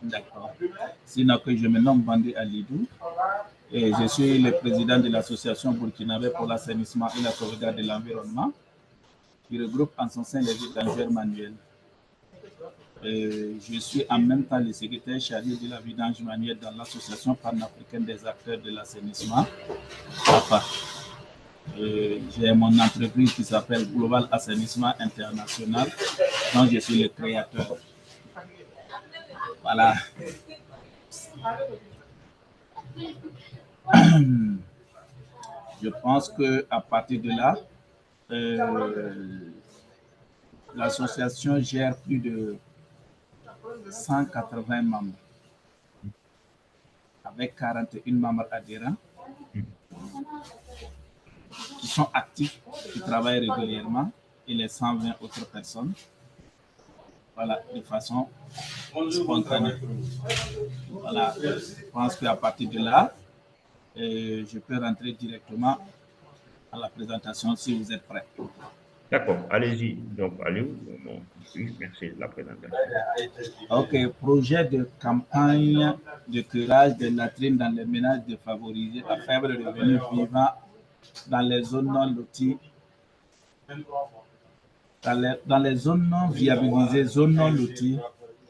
D'accord. Sinon que je me nomme Bandé Alidou et je suis le président de l'association burkinabé pour l'assainissement et la sauvegarde de l'environnement qui regroupe en son sein les vidangeurs manuels. Je suis en même temps le secrétaire chargé de la vidange manuelle dans l'association panafricaine des acteurs de l'assainissement, APA. J'ai mon entreprise qui s'appelle Global Assainissement International, dont je suis le créateur. Voilà. Je pense qu'à partir de là, l'association gère plus de 180 membres, avec 41 membres adhérents qui sont actifs, qui travaillent régulièrement, et les 120 autres personnes, voilà, de façon spontanée. Voilà, je pense qu'à partir de là, je peux rentrer directement à la présentation si vous êtes prêts. D'accord, allez-y. Donc, allez-y. Oui, merci de la présentation. Ok, projet de campagne de curage des latrines dans les ménages défavorisés à faible revenu vivant dans les zones non loties, dans les zones non viabilisées, zones non loties,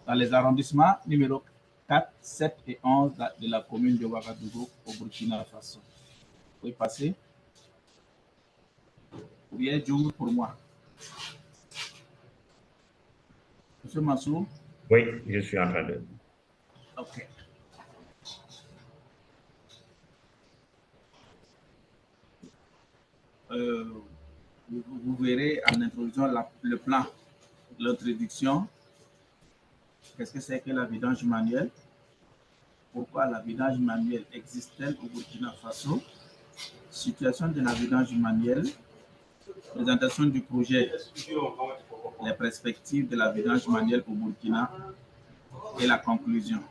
dans les arrondissements numéro 4, 7 et 11 de la commune de Ouagadougou au Burkina Faso. Vous pouvez passer. Bien, j'ouvre pour moi. Monsieur Massou? Oui, je suis en train de... Ok. Vous verrez en introduction le plan, l'introduction. Qu'est-ce que c'est que la vidange manuelle? Pourquoi la vidange manuelle existe-t-elle au Burkina Faso? Situation de la vidange manuelle. Présentation du projet. Les perspectives de la vidange manuelle au Burkina et la conclusion.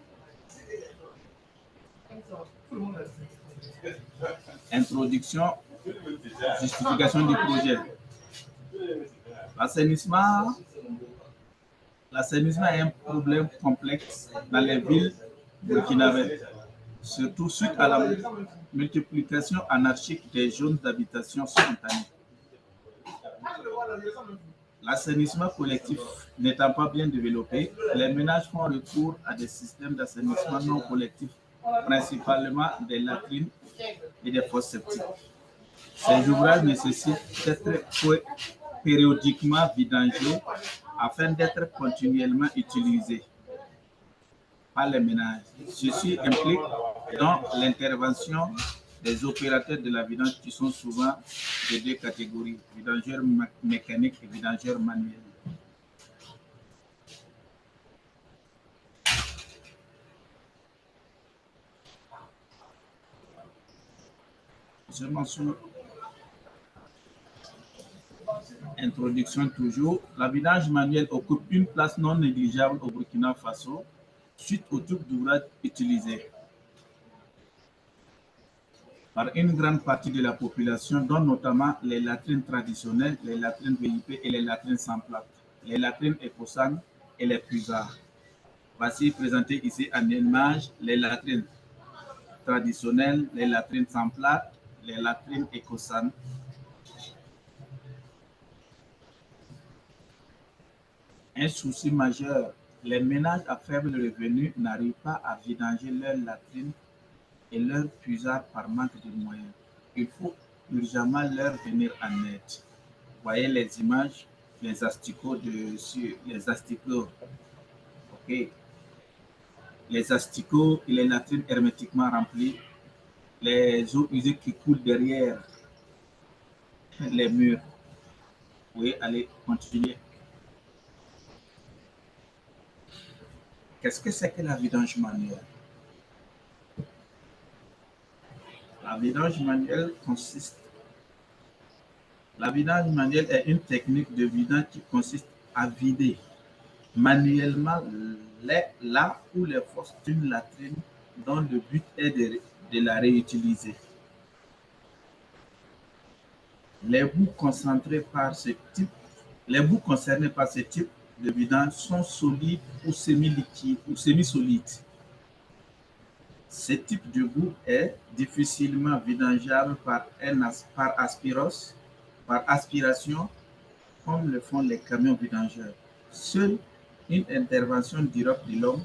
Introduction, justification du projet. L'assainissement est un problème complexe dans les villes burkinabées, surtout suite à la multiplication anarchique des zones d'habitation spontanée. L'assainissement collectif n'étant pas bien développé, les ménages font recours à des systèmes d'assainissement non collectif, principalement des latrines et des fosses septiques. Ces ouvrages nécessitent d'être périodiquement vidangés afin d'être continuellement utilisés par les ménages. Ceci implique donc l'intervention des opérateurs de la vidange qui sont souvent de deux catégories, vidangeurs mécaniques et vidangeurs manuels. Je m'en suis. Introduction toujours. La vidange manuelle occupe une place non négligeable au Burkina Faso suite au type d'ouvrage utilisé par une grande partie de la population, dont notamment les latrines traditionnelles, les latrines VIP et les latrines sans plate, les latrines écossane et les puisards. Voici présenté ici en image les latrines traditionnelles, les latrines sans plate, les latrines écossanes. Un souci majeur, les ménages à faible revenu n'arrivent pas à vidanger leurs latrines et leurs puisards par manque de moyens. Il faut urgemment leur venir en aide. Vous voyez les images, les asticots dessus, les asticots. Ok. Les asticots et les latrines hermétiquement remplies, les eaux usées qui coulent derrière les murs. Vous pouvez aller continuer. Qu'est-ce que c'est que la vidange manuelle? La vidange manuelle La vidange manuelle est une technique de vidange qui consiste à vider manuellement là où les fosses d'une latrine dont le but est de la réutiliser. Les bouts concernés par ce type de vidange sont solides ou semi-liquides ou semi-solides. Ce type de boue est difficilement vidangeable par aspiration, comme le font les camions vidangeurs. Seule une intervention durable de l'homme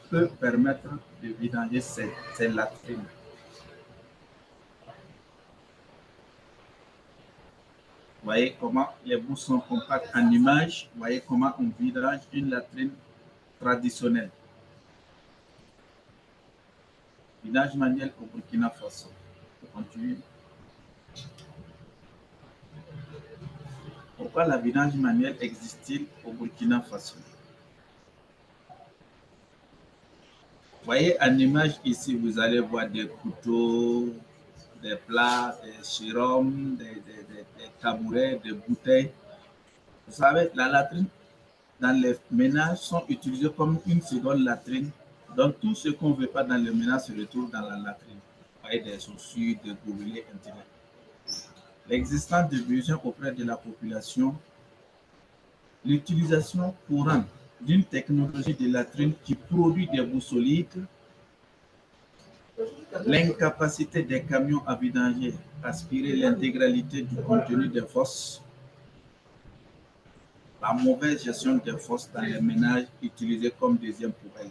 peut permettre de vidanger ces latrines. Vous voyez comment les boues sont compactes en image. Vous voyez comment on vidange une latrine traditionnelle. Vidange manuel au Burkina Faso. On continue. Pourquoi la vidange manuelle existe-t-il au Burkina Faso? Vous voyez en image ici, vous allez voir des couteaux, des plats, des chérums, des tabourets, des bouteilles. Vous savez, la latrine dans les ménages sont utilisées comme une seconde latrine. Donc tout ce qu'on ne veut pas dans le ménage se retrouve dans la latrine. Vous voyez des chaussures, des gobelets, etc. L'existence de besoins auprès de la population, l'utilisation courante d'une technologie de latrine qui produit des boues solides, l'incapacité des camions à vidanger, aspirer l'intégralité du contenu des fosses, la mauvaise gestion des fosses dans les ménages utilisés comme deuxième poubelle.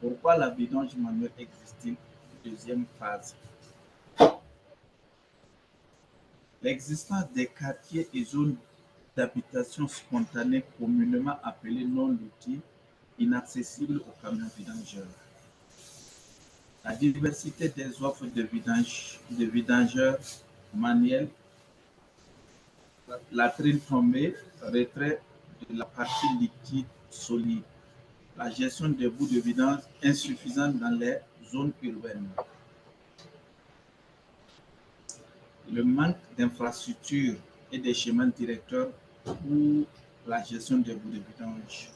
Pourquoi la vidange manuelle existe-t-il? Deuxième phase. L'existence des quartiers et zones d'habitation spontanée communément appelés non-lotis, inaccessibles aux camions vidangeurs. La diversité des offres de vidangeurs manuels, latrine tombée, retrait de la partie liquide solide, la gestion des boues de vidange insuffisante dans les zones urbaines, le manque d'infrastructures et des schémas directeurs pour la gestion des boues de vidange.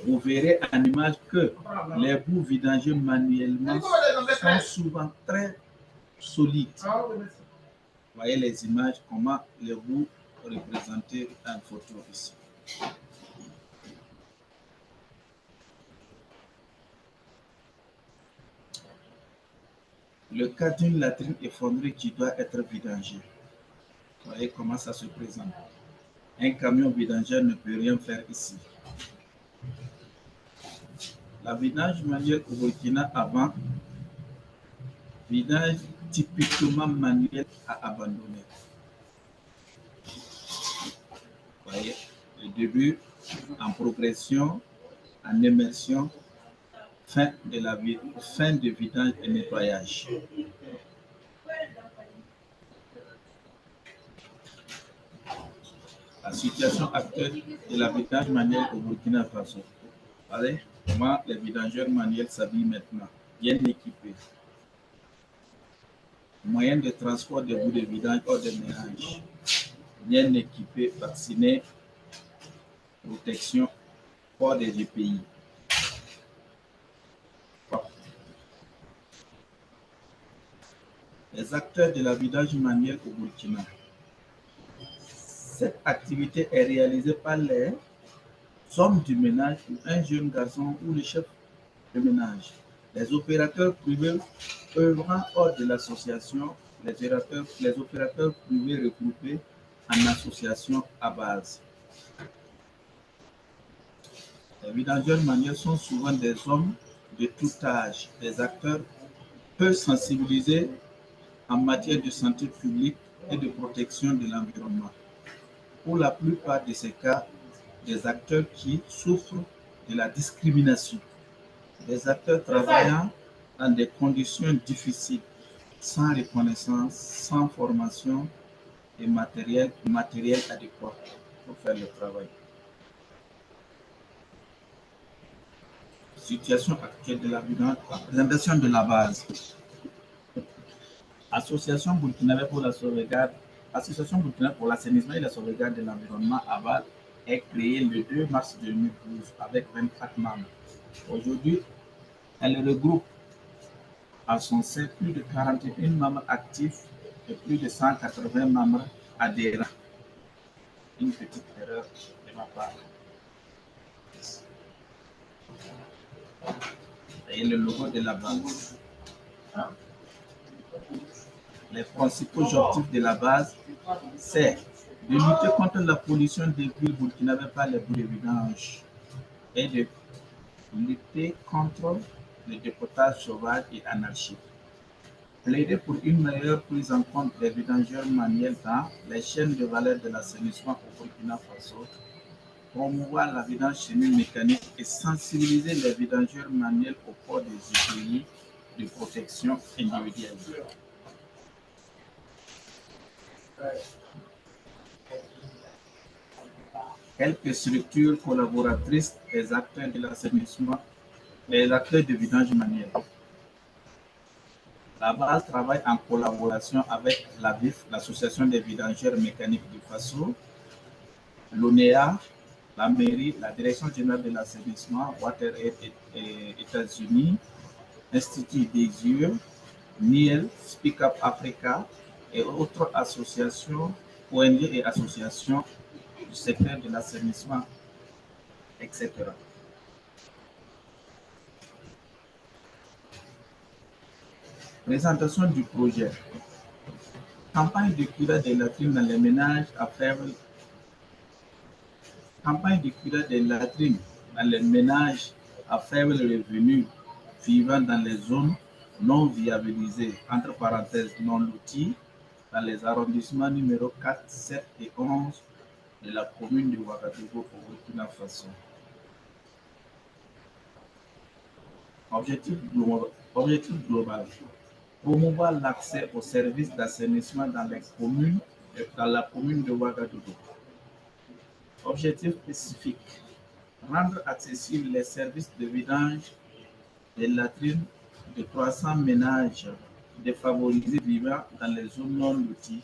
Vous verrez en image que les boues vidangées manuellement sont souvent très solides. Vous voyez les images, comment les boues représentées en photo ici. Le cas d'une latrine effondrée qui doit être vidangée. Vous voyez comment ça se présente. Un camion vidangeur ne peut rien faire ici. La vidange manuelle au Burkina avant, vidange typiquement manuel à abandonner. Vous voyez, le début en progression, en immersion, fin de vidange et nettoyage. La situation actuelle de la vidange manuelle au Burkina Faso. Allez, comment les vidangeurs manuels s'habillent maintenant, bien équipés. Moyen de transport des bouts de vidange hors de ménage, bien équipés, vaccinés, protection, port des GPI. Les acteurs de la vidange manuelle au Burkina. Cette activité est réalisée par les hommes du ménage ou un jeune garçon ou le chef de ménage. Les opérateurs privés œuvrant hors de l'association, les opérateurs privés regroupés en association à base. Les vidangeurs manuels sont souvent des hommes de tout âge, des acteurs peu sensibilisés en matière de santé publique et de protection de l'environnement. Pour la plupart de ces cas, des acteurs qui souffrent de la discrimination, des acteurs travaillant dans des conditions difficiles, sans reconnaissance, sans formation et matériel adéquat pour faire le travail. Situation actuelle de la vidange, la présentation de la base. Association burkinabé pour la sauvegarde, Association burkinabé pour l'assainissement et la sauvegarde de l'environnement ABAL est créée le 2 mars 2012 avec 24 membres. Aujourd'hui, elle regroupe À son sein, plus de 41 membres actifs et plus de 180 membres adhérents. Une petite erreur de ma part. Et le logo de la base. Les principaux objectifs de la base, c'est de lutter contre la pollution des villes burkinabées par les boues de vidange et de lutter contre le dépotage sauvage et anarchique. Plaider pour une meilleure prise en compte des vidangeurs manuels dans les chaînes de valeur de l'assainissement au Burkina Faso, promouvoir la vidange semi-mécanique et sensibiliser les vidangeurs manuels au port des écueils de protection individuelle. Quelques structures collaboratrices des acteurs de l'assainissement et les acteurs de vidange manuel. La base travaille en collaboration avec l'AVIF, l'Association des vidangeurs mécaniques du Faso, l'ONEA, la mairie, la Direction générale de l'assainissement, WaterAid et États-Unis, Institut des yeux, NIEL, Speak Up Africa et autres associations, ONG et associations du secteur de l'assainissement, etc. Présentation du projet. Campagne de curage des latrines dans les ménages à faible. Campagne de curage des latrines dans les ménages à faible revenu vivant dans les zones non viabilisées, entre parenthèses non loties, dans les arrondissements numéro 4, 7 et 11 de la commune de Ouagadougou au Burkina Faso. Objectif global. Promouvoir l'accès aux services d'assainissement dans la commune de Ouagadougou. Objectif spécifique. Rendre accessibles les services de vidange des latrines de 300 ménages défavorisés vivant dans les zones non loties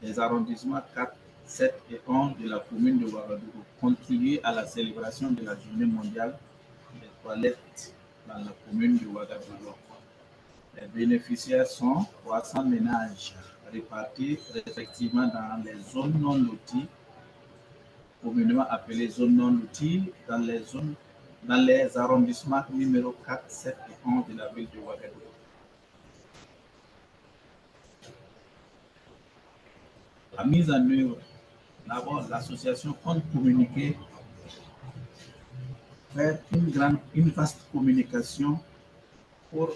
des arrondissements 4, 7 et 11 de la commune de Ouagadougou. Contribuer à la célébration de la journée mondiale des toilettes dans la commune de Ouagadougou. Les bénéficiaires sont 300 ménages répartis respectivement dans les zones non loties, communément appelées zones non loties, dans les arrondissements numéro 4, 7 et 11 de la ville de Ouagadougou. La mise en œuvre. D'abord, l'association compte communiquer, faire une vaste communication pour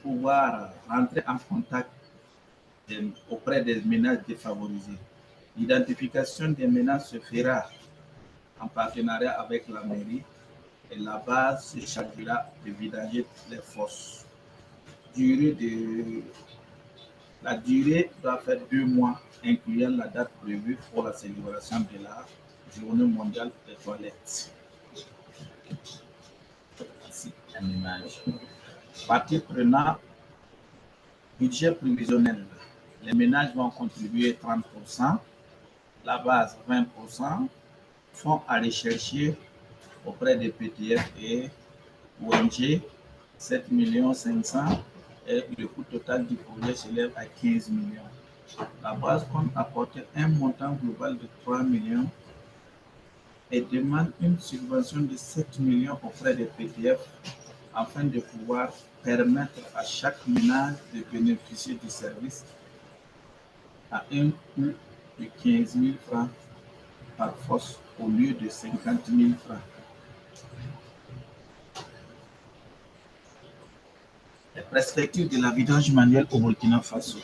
pouvoir rentrer en contact auprès des ménages défavorisés. L'identification des ménages se fera en partenariat avec la mairie et la base se chargera de vidanger les fosses. La durée doit faire 2 mois, incluant la date prévue pour la célébration de la Journée mondiale des toilettes. Ici, un image. Partie prenante, budget prévisionnel. Les ménages vont contribuer 30%, la base 20%, fonds à rechercher auprès des PTF et ONG 7 500 000 et le coût total du projet s'élève à 15 millions. La base compte apporter un montant global de 3 millions et demande une subvention de 7 millions auprès des PTF afin de pouvoir permettre à chaque ménage de bénéficier du service à un coût de 15 000 francs par fosse au lieu de 50 000 francs. Les perspectives de la vidange manuelle au Burkina Faso,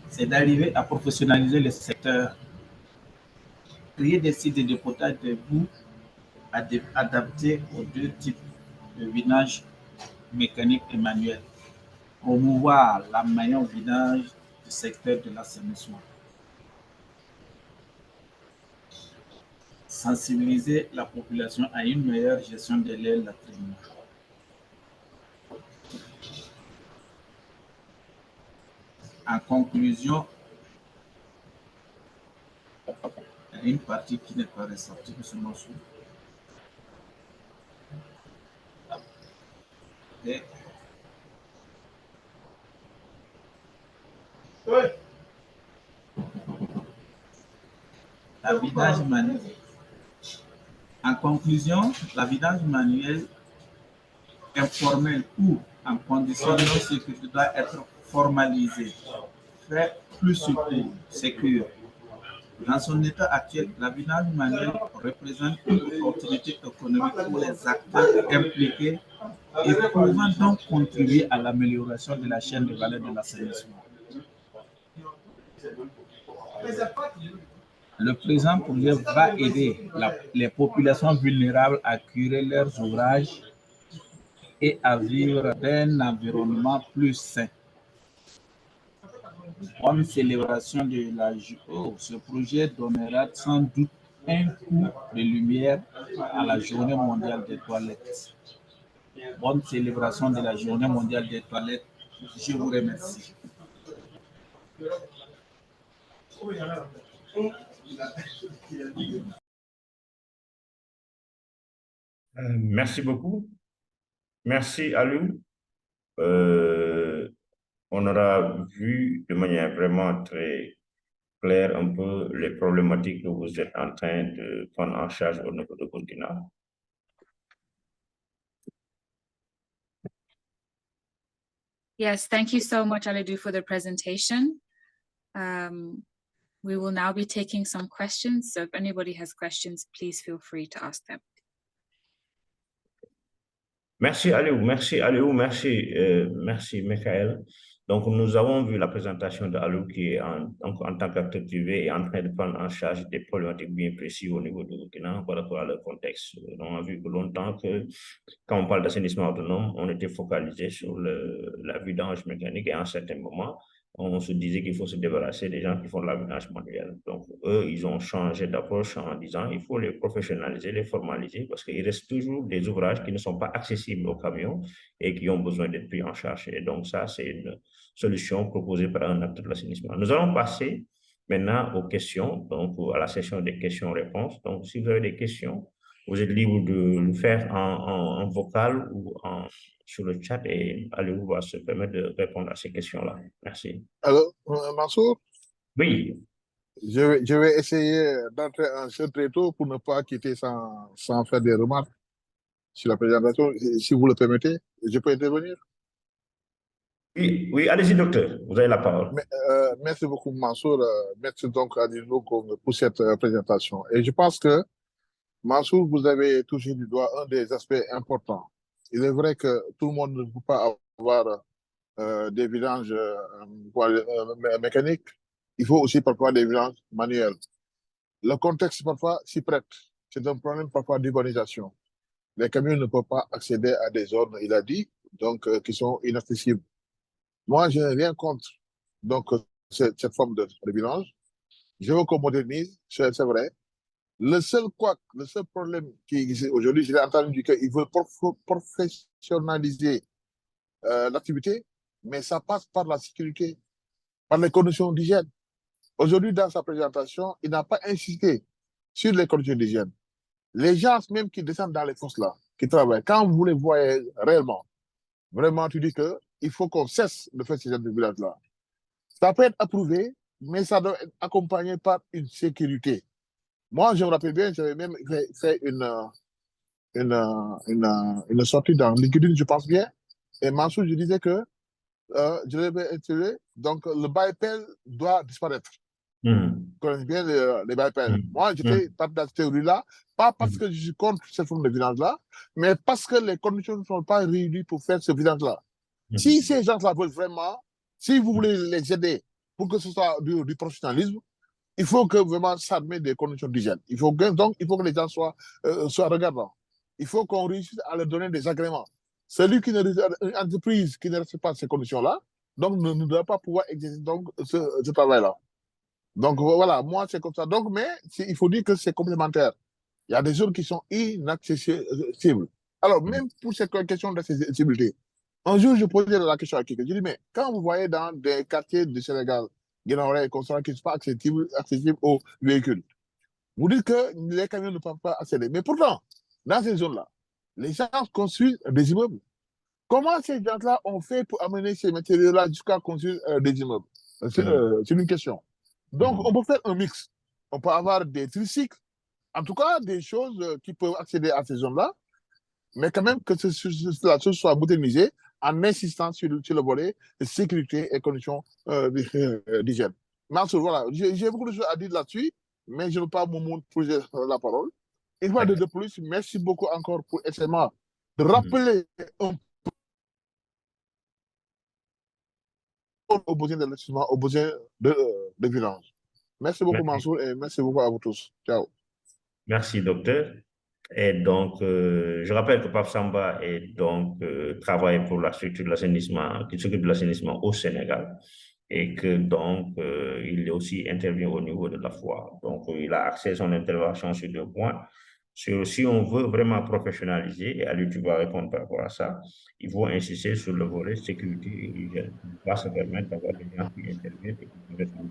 c'est d'arriver à professionnaliser le secteur, créer des sites de dépotage de boue adaptés aux deux types de vidange mécanique et manuel, promouvoir la meilleure vidange du secteur de l'assainissement, sensibiliser la population à une meilleure gestion de l'air latrines. En conclusion, il y a une partie qui n'est pas ressortie de ce morceau. Ok. La vidange manuel. En conclusion, la vidange manuelle informelle ou en condition non sécurité doit être formalisée, fait plus sécure. Dans son état actuel, la vidange manuelle représente une opportunité économique pour les acteurs impliqués et pouvant donc contribuer à l'amélioration de la chaîne de valeur de l'assainissement. Le présent projet va aider les populations vulnérables à curer leurs ouvrages et à vivre dans un environnement plus sain. Bonne célébration de la journée. Oh, ce projet donnera sans doute un coup de lumière à la Journée mondiale des toilettes. Bonne célébration de la Journée mondiale des toilettes. Je vous remercie. Merci beaucoup. Merci, Aliou. On aura vu de manière vraiment très claire un peu les problématiques que vous êtes en train de prendre en charge au niveau de Burkina. Yes, thank you so much, Alidou, for the presentation. We will now be taking some questions. So if anybody has questions, please feel free to ask them. Merci Aliou, merci Aliou, merci Michael. Donc nous avons vu la présentation d'Aliou qui est en tant qu'acteur privé et en train de prendre en charge des problématiques bien précises au niveau du Burkina par rapport à leur contexte. On a vu que longtemps que quand on parle d'assainissement autonome, on était focalisé sur la vidange mécanique et à un certain moment, on se disait qu'il faut se débarrasser des gens qui font de la vidange manuelle. Donc, eux, ils ont changé d'approche en disant qu'il faut les professionnaliser, les formaliser, parce qu'il reste toujours des ouvrages qui ne sont pas accessibles aux camions et qui ont besoin d'être pris en charge. Et donc, ça, c'est une solution proposée par un acteur de l'assainissement. Nous allons passer maintenant aux questions, donc à la session des questions-réponses. Donc, si vous avez des questions, vous êtes libre de le faire en vocal ou sur le chat et Aliou va se permettre de répondre à ces questions-là. Merci. Alors, Mansour, oui. Je vais essayer d'entrer en jeu très tôt pour ne pas quitter sans faire des remarques sur la présentation. Si vous le permettez, je peux intervenir? Oui, oui, allez-y, docteur, vous avez la parole. Merci beaucoup, Mansour. Merci donc à nous pour cette présentation. Et je pense que, Mansour, vous avez touché du doigt un des aspects importants. Il est vrai que tout le monde ne peut pas avoir des vidanges mécaniques. Il faut aussi parfois des vidanges manuelles. Le contexte parfois s'y prête. C'est un problème parfois d'urbanisation. Les camions ne peuvent pas accéder à des zones, il a dit, donc qui sont inaccessibles. Moi, je n'ai rien contre donc, cette forme de vidange. Je veux qu'on modernise, c'est vrai. Le seul problème qui existe aujourd'hui, j'ai entendu qu'ils veulent professionnaliser l'activité, mais ça passe par la sécurité, par les conditions d'hygiène. Aujourd'hui, dans sa présentation, il n'a pas insisté sur les conditions d'hygiène. Les gens même qui descendent dans les fosses là, qui travaillent, quand vous les voyez réellement, vraiment, tu dis qu'il faut qu'on cesse de faire ces genre de village-là. Ça peut être approuvé, mais ça doit être accompagné par une sécurité. Moi, je me rappelle bien, j'avais même fait une sortie dans LinkedIn, je pense bien, et Mansour, je disais que je l'avais intitulé, donc le BAPEL doit disparaître. Vous connaissez bien les BAPEL. Moi, j'étais pas dans cette théorie-là, pas parce que je suis contre cette forme de vidange-là, mais parce que les conditions ne sont pas réunies pour faire ce vidange-là. Si ces gens-là veulent vraiment, si vous voulez les aider pour que ce soit du professionnalisme, il faut que vraiment ça mette des conditions d'hygiène. Donc, il faut que les gens soient regardants. Il faut qu'on réussisse à leur donner des agréments. Celui qui une entreprise qui ne respecte pas ces conditions-là, donc ne doit pas pouvoir exercer donc, ce travail-là. Donc voilà, moi c'est comme ça. Donc, mais il faut dire que c'est complémentaire. Il y a des zones qui sont inaccessibles. Alors, même pour cette question d'accessibilité, un jour je posais la question à quelqu'un. Je dis, mais quand vous voyez dans des quartiers du Sénégal, Guénaré et Constant, qui ne sont pas accessibles aux véhicules, vous dites que les camions ne peuvent pas accéder. Mais pourtant, dans ces zones-là, les gens construisent des immeubles. Comment ces gens-là ont fait pour amener ces matériaux-là jusqu'à construire des immeubles? C'est une question. Donc, on peut faire un mix. On peut avoir des tricycles, en tout cas des choses qui peuvent accéder à ces zones-là, mais quand même que la chose soit modernisée en insistant sur le volet de sécurité et conditions d'hygiène. Mansour, voilà, j'ai beaucoup de choses à dire là-dessus, mais je ne veux pas monopoliser la parole. Une fois de plus, merci beaucoup encore pour essayer de rappeler un peu aux besoins d'investissement, aux besoins de violence. Merci beaucoup, Mansour, et merci beaucoup à vous tous. Ciao. Merci, docteur. Et donc, je rappelle que Pape Samba est donc, travaille pour la structure de l'assainissement, qui s'occupe de l'assainissement au Sénégal, et que donc, il aussi intervient au niveau de la foi. Donc, il a axé son intervention sur 2 points. Si on veut vraiment professionnaliser, et Ali, tu vas répondre par rapport à ça, il faut insister sur le volet sécurité et hygiène. Il va se permettre d'avoir des gens qui interviennent et qui peuvent répondre.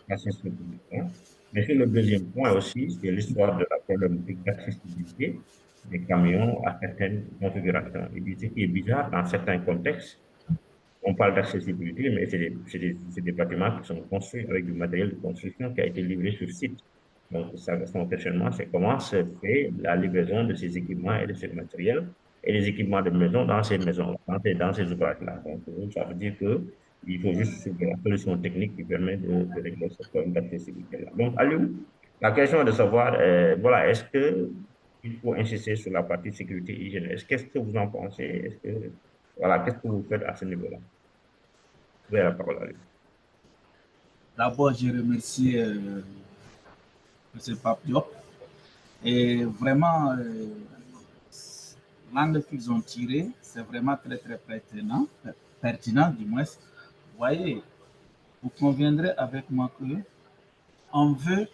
Ça, c'est le premier point. Mais sur le deuxième point aussi, c'est l'histoire de la problématique d'accessibilité des camions à certaines configurations. Et ce qui est bizarre, dans certains contextes, on parle d'accessibilité, mais c'est des bâtiments qui sont construits avec du matériel de construction qui a été livré sur site. Donc, son questionnement, c'est comment se fait la livraison de ces équipements et de ces matériels et des équipements de maison dans ces maisons, dans ces ouvrages-là. Donc, ça veut dire qu'il faut juste la solution technique qui permet de régler ce problème d'accessibilité-là. Donc, Aliou, la question est de savoir, voilà, est-ce qu'il faut insister sur la partie sécurité et hygiène? Qu'est-ce que vous en pensez? Voilà, qu'est-ce que vous faites à ce niveau-là? Vous avez la parole, Aliou. D'abord, je remercie M. Pape Diop. Et vraiment, l'angle qu'ils ont tiré, c'est vraiment très, très pertinent du moins. Vous voyez, vous conviendrez avec moi que on veut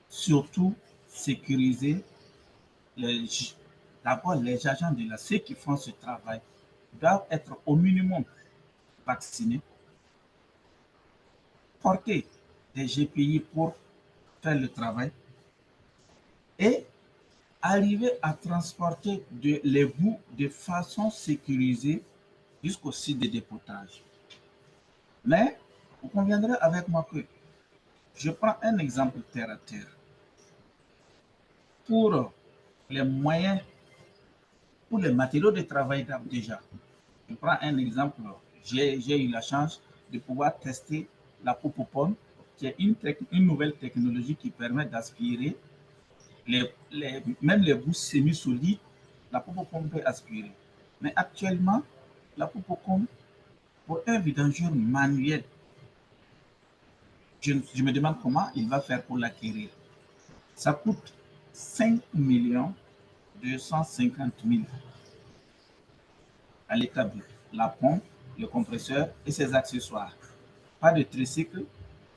surtout sécuriser d'abord les agents de ceux qui font ce travail doivent être au minimum vaccinés, porter des GPI pour faire le travail et arriver à transporter les bouts de façon sécurisée jusqu'au site de dépotage. Mais vous conviendrez avec moi que je prends un exemple terre à terre. Pour les moyens, pour les matériaux de travail déjà, je prends un exemple. J'ai eu la chance de pouvoir tester la Popopone, qui est une nouvelle technologie qui permet d'aspirer même les bouts semi-solides. La Popopone peut aspirer. Mais actuellement, la Popopone, pour un vidangeur manuel, je me demande comment il va faire pour l'acquérir. Ça coûte 5 250 000 à l'établi. La pompe, le compresseur et ses accessoires. Pas de tricycle,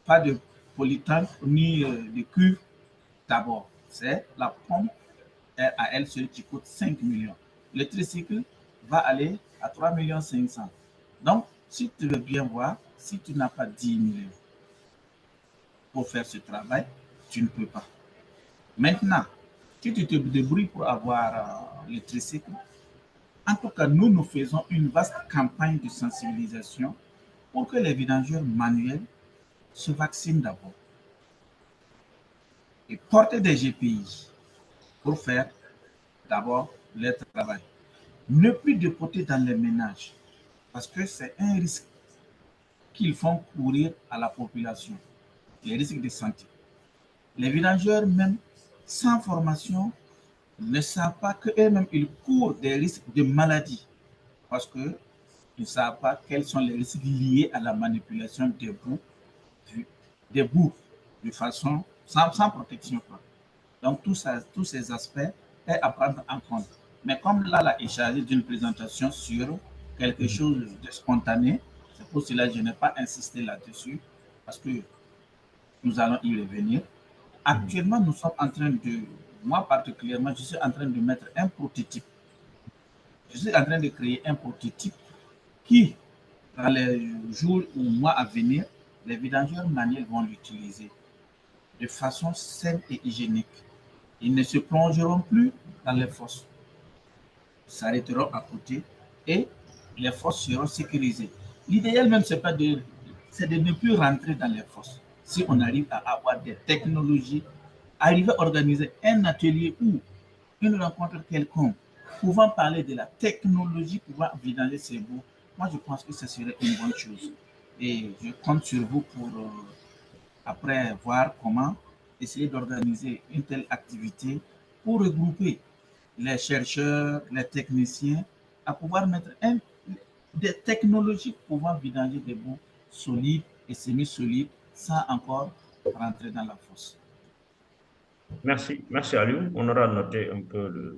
pas de polytank ni de cuve d'abord. C'est la pompe à elle seule qui coûte 5 millions. Le tricycle va aller à 3 500 000. Donc, si tu veux bien voir, si tu n'as pas 10 millions pour faire ce travail, tu ne peux pas. Maintenant, si tu te débrouilles pour avoir le tricycle, en tout cas, nous faisons une vaste campagne de sensibilisation pour que les vidangeurs manuels se vaccinent d'abord et porter des GPI pour faire d'abord leur travail. Ne plus dépoter dans les ménages parce que c'est un risque qu'ils font courir à la population, les risques de santé. Les vidangeurs, même sans formation, ne savent pas qu'eux-mêmes, ils courent des risques de maladie parce qu'ils ne savent pas quels sont les risques liés à la manipulation des bouts de façon sans protection. Donc, tous ces aspects est à prendre en compte. Mais comme là, il s'agit d'une présentation sur quelque chose de spontané, c'est pour cela que je n'ai pas insisté là-dessus, parce que nous allons y revenir. Actuellement, nous sommes en train de, moi particulièrement, je suis en train de mettre un prototype. Je suis en train de créer un prototype qui, dans les jours ou mois à venir, les vidangeurs manuels vont l'utiliser de façon saine et hygiénique. Ils ne se plongeront plus dans les fosses. Ils s'arrêteront à côté et les fosses seront sécurisées. L'idéal même, c'est de ne plus rentrer dans les fosses. Si on arrive à avoir des technologies, arriver à organiser un atelier ou une rencontre quelconque pouvant parler de la technologie pouvant vidanger ces bouts, moi je pense que ce serait une bonne chose. Et je compte sur vous pour après voir comment essayer d'organiser une telle activité pour regrouper les chercheurs, les techniciens, à pouvoir mettre des technologies pouvant vidanger des bouts solides et semi-solides sans encore rentrer dans la fosse. Merci Aliou. On aura noté un peu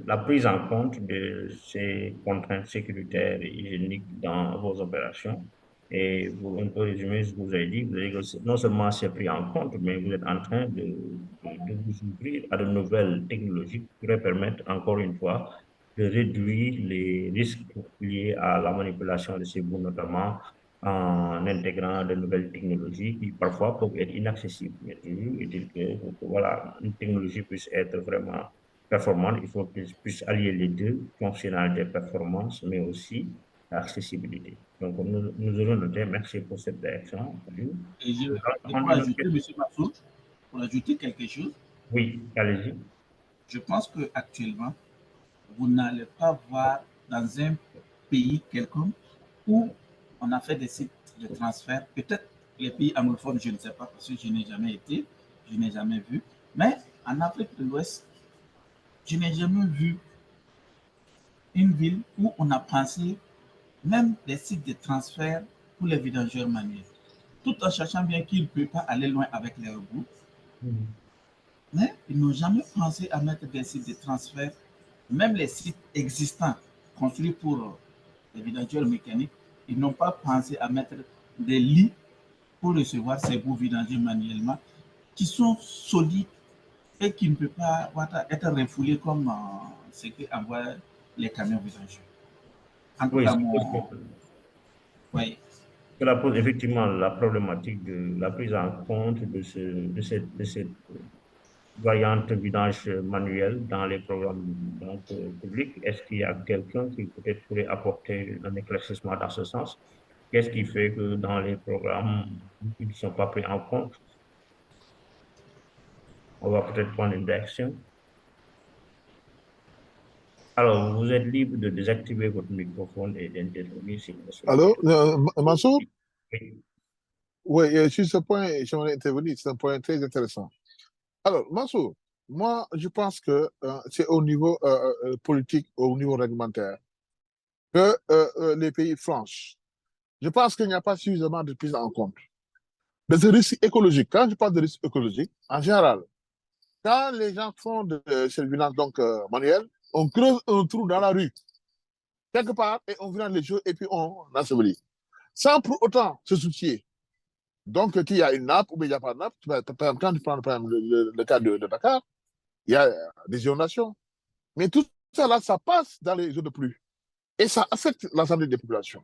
la prise en compte de ces contraintes sécuritaires et hygiéniques dans vos opérations. Et pour un peu résumer ce que vous avez dit, vous avez dit que non seulement c'est pris en compte, mais vous êtes en train de vous ouvrir à de nouvelles technologies qui pourraient permettre, encore une fois, de réduire les risques liés à la manipulation de ces bouts, notamment en intégrant de nouvelles technologies qui parfois peuvent être inaccessibles. Mais toujours est-il que voilà, une technologie puisse être vraiment performante, il faut qu'ils puissent allier les deux, fonctionnalité, performance, mais aussi l'accessibilité. Donc, nous allons noter, merci pour cette réaction. Et je peux ajouter, M. Massoud, pour ajouter quelque chose. Oui, allez-y. Je pense qu'actuellement, vous n'allez pas voir dans un pays quelconque où on a fait des sites de transfert, peut-être les pays anglophones, je ne sais pas, parce que je n'ai jamais été, je n'ai jamais vu, mais en Afrique de l'Ouest, je n'ai jamais vu une ville où on a pensé même des sites de transfert pour les vidangeurs manuels, tout en sachant bien qu'ils ne peuvent pas aller loin avec les robots. Mais ils n'ont jamais pensé à mettre des sites de transfert, même les sites existants construits pour les vidangeurs mécaniques, ils n'ont pas pensé à mettre des lits pour recevoir ces bouts vidangés manuellement, qui sont solides et qui ne peuvent pas être refoulés comme ce qu'envoient les camions vidangeurs. En tout cas, oui. Cela pose effectivement la problématique de la prise en compte de cette variante vidange manuel dans les programmes publics. Est-ce qu'il y a quelqu'un qui peut-être pourrait apporter un éclaircissement dans ce sens? Qu'est-ce qui fait que dans les programmes, ils ne sont pas pris en compte? On va peut-être prendre une direction. Alors, vous êtes libre de désactiver votre microphone et d'intervenir si vous le souhaitez. Allô, Mansour? Oui. Oui, sur ce point, j'aimerais intervenir. C'est un point très intéressant. Alors, Mansour, moi, je pense que c'est au niveau politique, au niveau réglementaire, que les pays flanchent. Je pense qu'il n'y a pas suffisamment de prise en compte de ce risque écologique. Quand je parle de risque écologique, en général, quand les gens font de surveillance manuelle, on creuse un trou dans la rue, quelque part, et on vient les choses et puis on ensevelit. Sans pour autant se soucier. Donc, qu'il y a une nappe ou bien il n'y a pas de nappe. Quand tu prends le cas de Dakar, il y a des inondations. Mais tout ça là, ça passe dans les eaux de pluie. Et ça affecte l'ensemble des populations.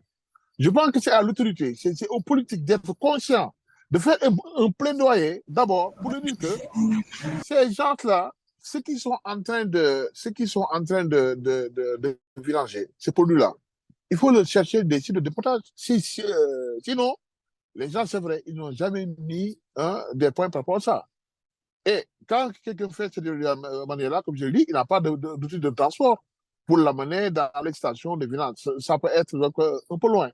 Je pense que c'est à l'autorité, c'est aux politiques d'être conscients, de faire un plaidoyer d'abord pour dire que ces gens-là, ceux qui sont en train de vidanger ces produits-là, il faut leur chercher des sites de déportage. Sinon, les gens, c'est vrai, ils n'ont jamais mis des points par rapport à ça. Et quand quelqu'un fait cette manière-là, comme je l'ai dit, il n'a pas d'outil de transport pour l'amener dans l'extension des vidanges. Ça peut être un peu loin.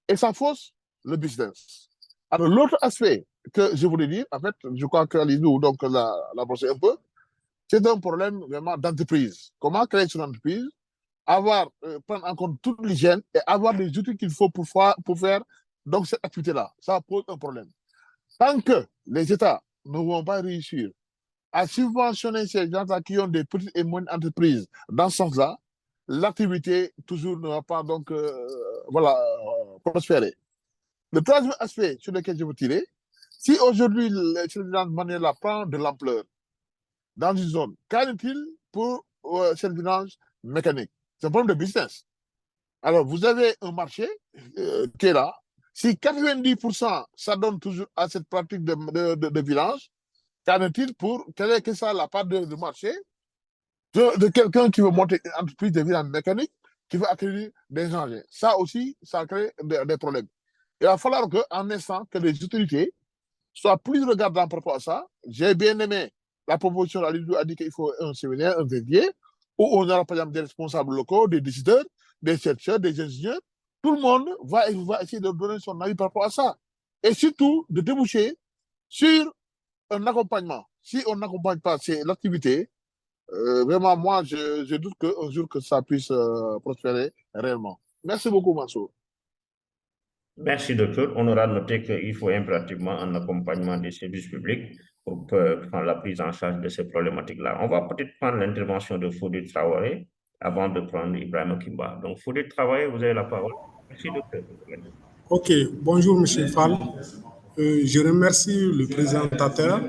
Et ça fausse le business. Alors, l'autre aspect que je voulais dire, en fait, je crois que Lydou donc l'a brossé un peu, c'est un problème vraiment d'entreprise. Comment créer une entreprise, prendre en compte toute l'hygiène et avoir les outils qu'il faut pour faire donc cette activité-là. Ça pose un problème. Tant que les États ne vont pas réussir à subventionner ces gens-là qui ont des petites et moyennes entreprises dans ce sens-là, l'activité toujours ne va pas donc prospérer. Le troisième aspect sur lequel je veux tirer, si aujourd'hui cette manière-là prend de l'ampleur dans une zone, qu'en est-il pour cette vidange mécanique? C'est un problème de business. Alors, vous avez un marché qui est là. Si 90% ça donne toujours à cette pratique de vidange, qu'en est-il quelle est la part de marché de quelqu'un qui veut monter une entreprise de vidange mécanique qui va accueillir des engins. Ça aussi, ça crée des problèmes. Il va falloir qu'en instant, que les autorités soient plus regardantes par rapport à ça. J'ai bien aimé la proposition a dit qu'il faut un séminaire, un verdier, où on aura par exemple des responsables locaux, des décideurs, des chercheurs, des ingénieurs. Tout le monde va essayer de donner son avis par rapport à ça. Et surtout, de déboucher sur un accompagnement. Si on n'accompagne pas l'activité, vraiment, moi, je doute qu'un jour que ça puisse prospérer réellement. Merci beaucoup, Mansour. Merci, docteur. On aura noté qu'il faut impérativement un accompagnement des services publics pour prendre la prise en charge de ces problématiques-là. On va peut-être prendre l'intervention de Fodé Traoré avant de prendre Ibrahim Kimba. Donc, Fodé Traoré, vous avez la parole. Merci, docteur. OK. Bonjour, M. Fall. Je remercie le présentateur.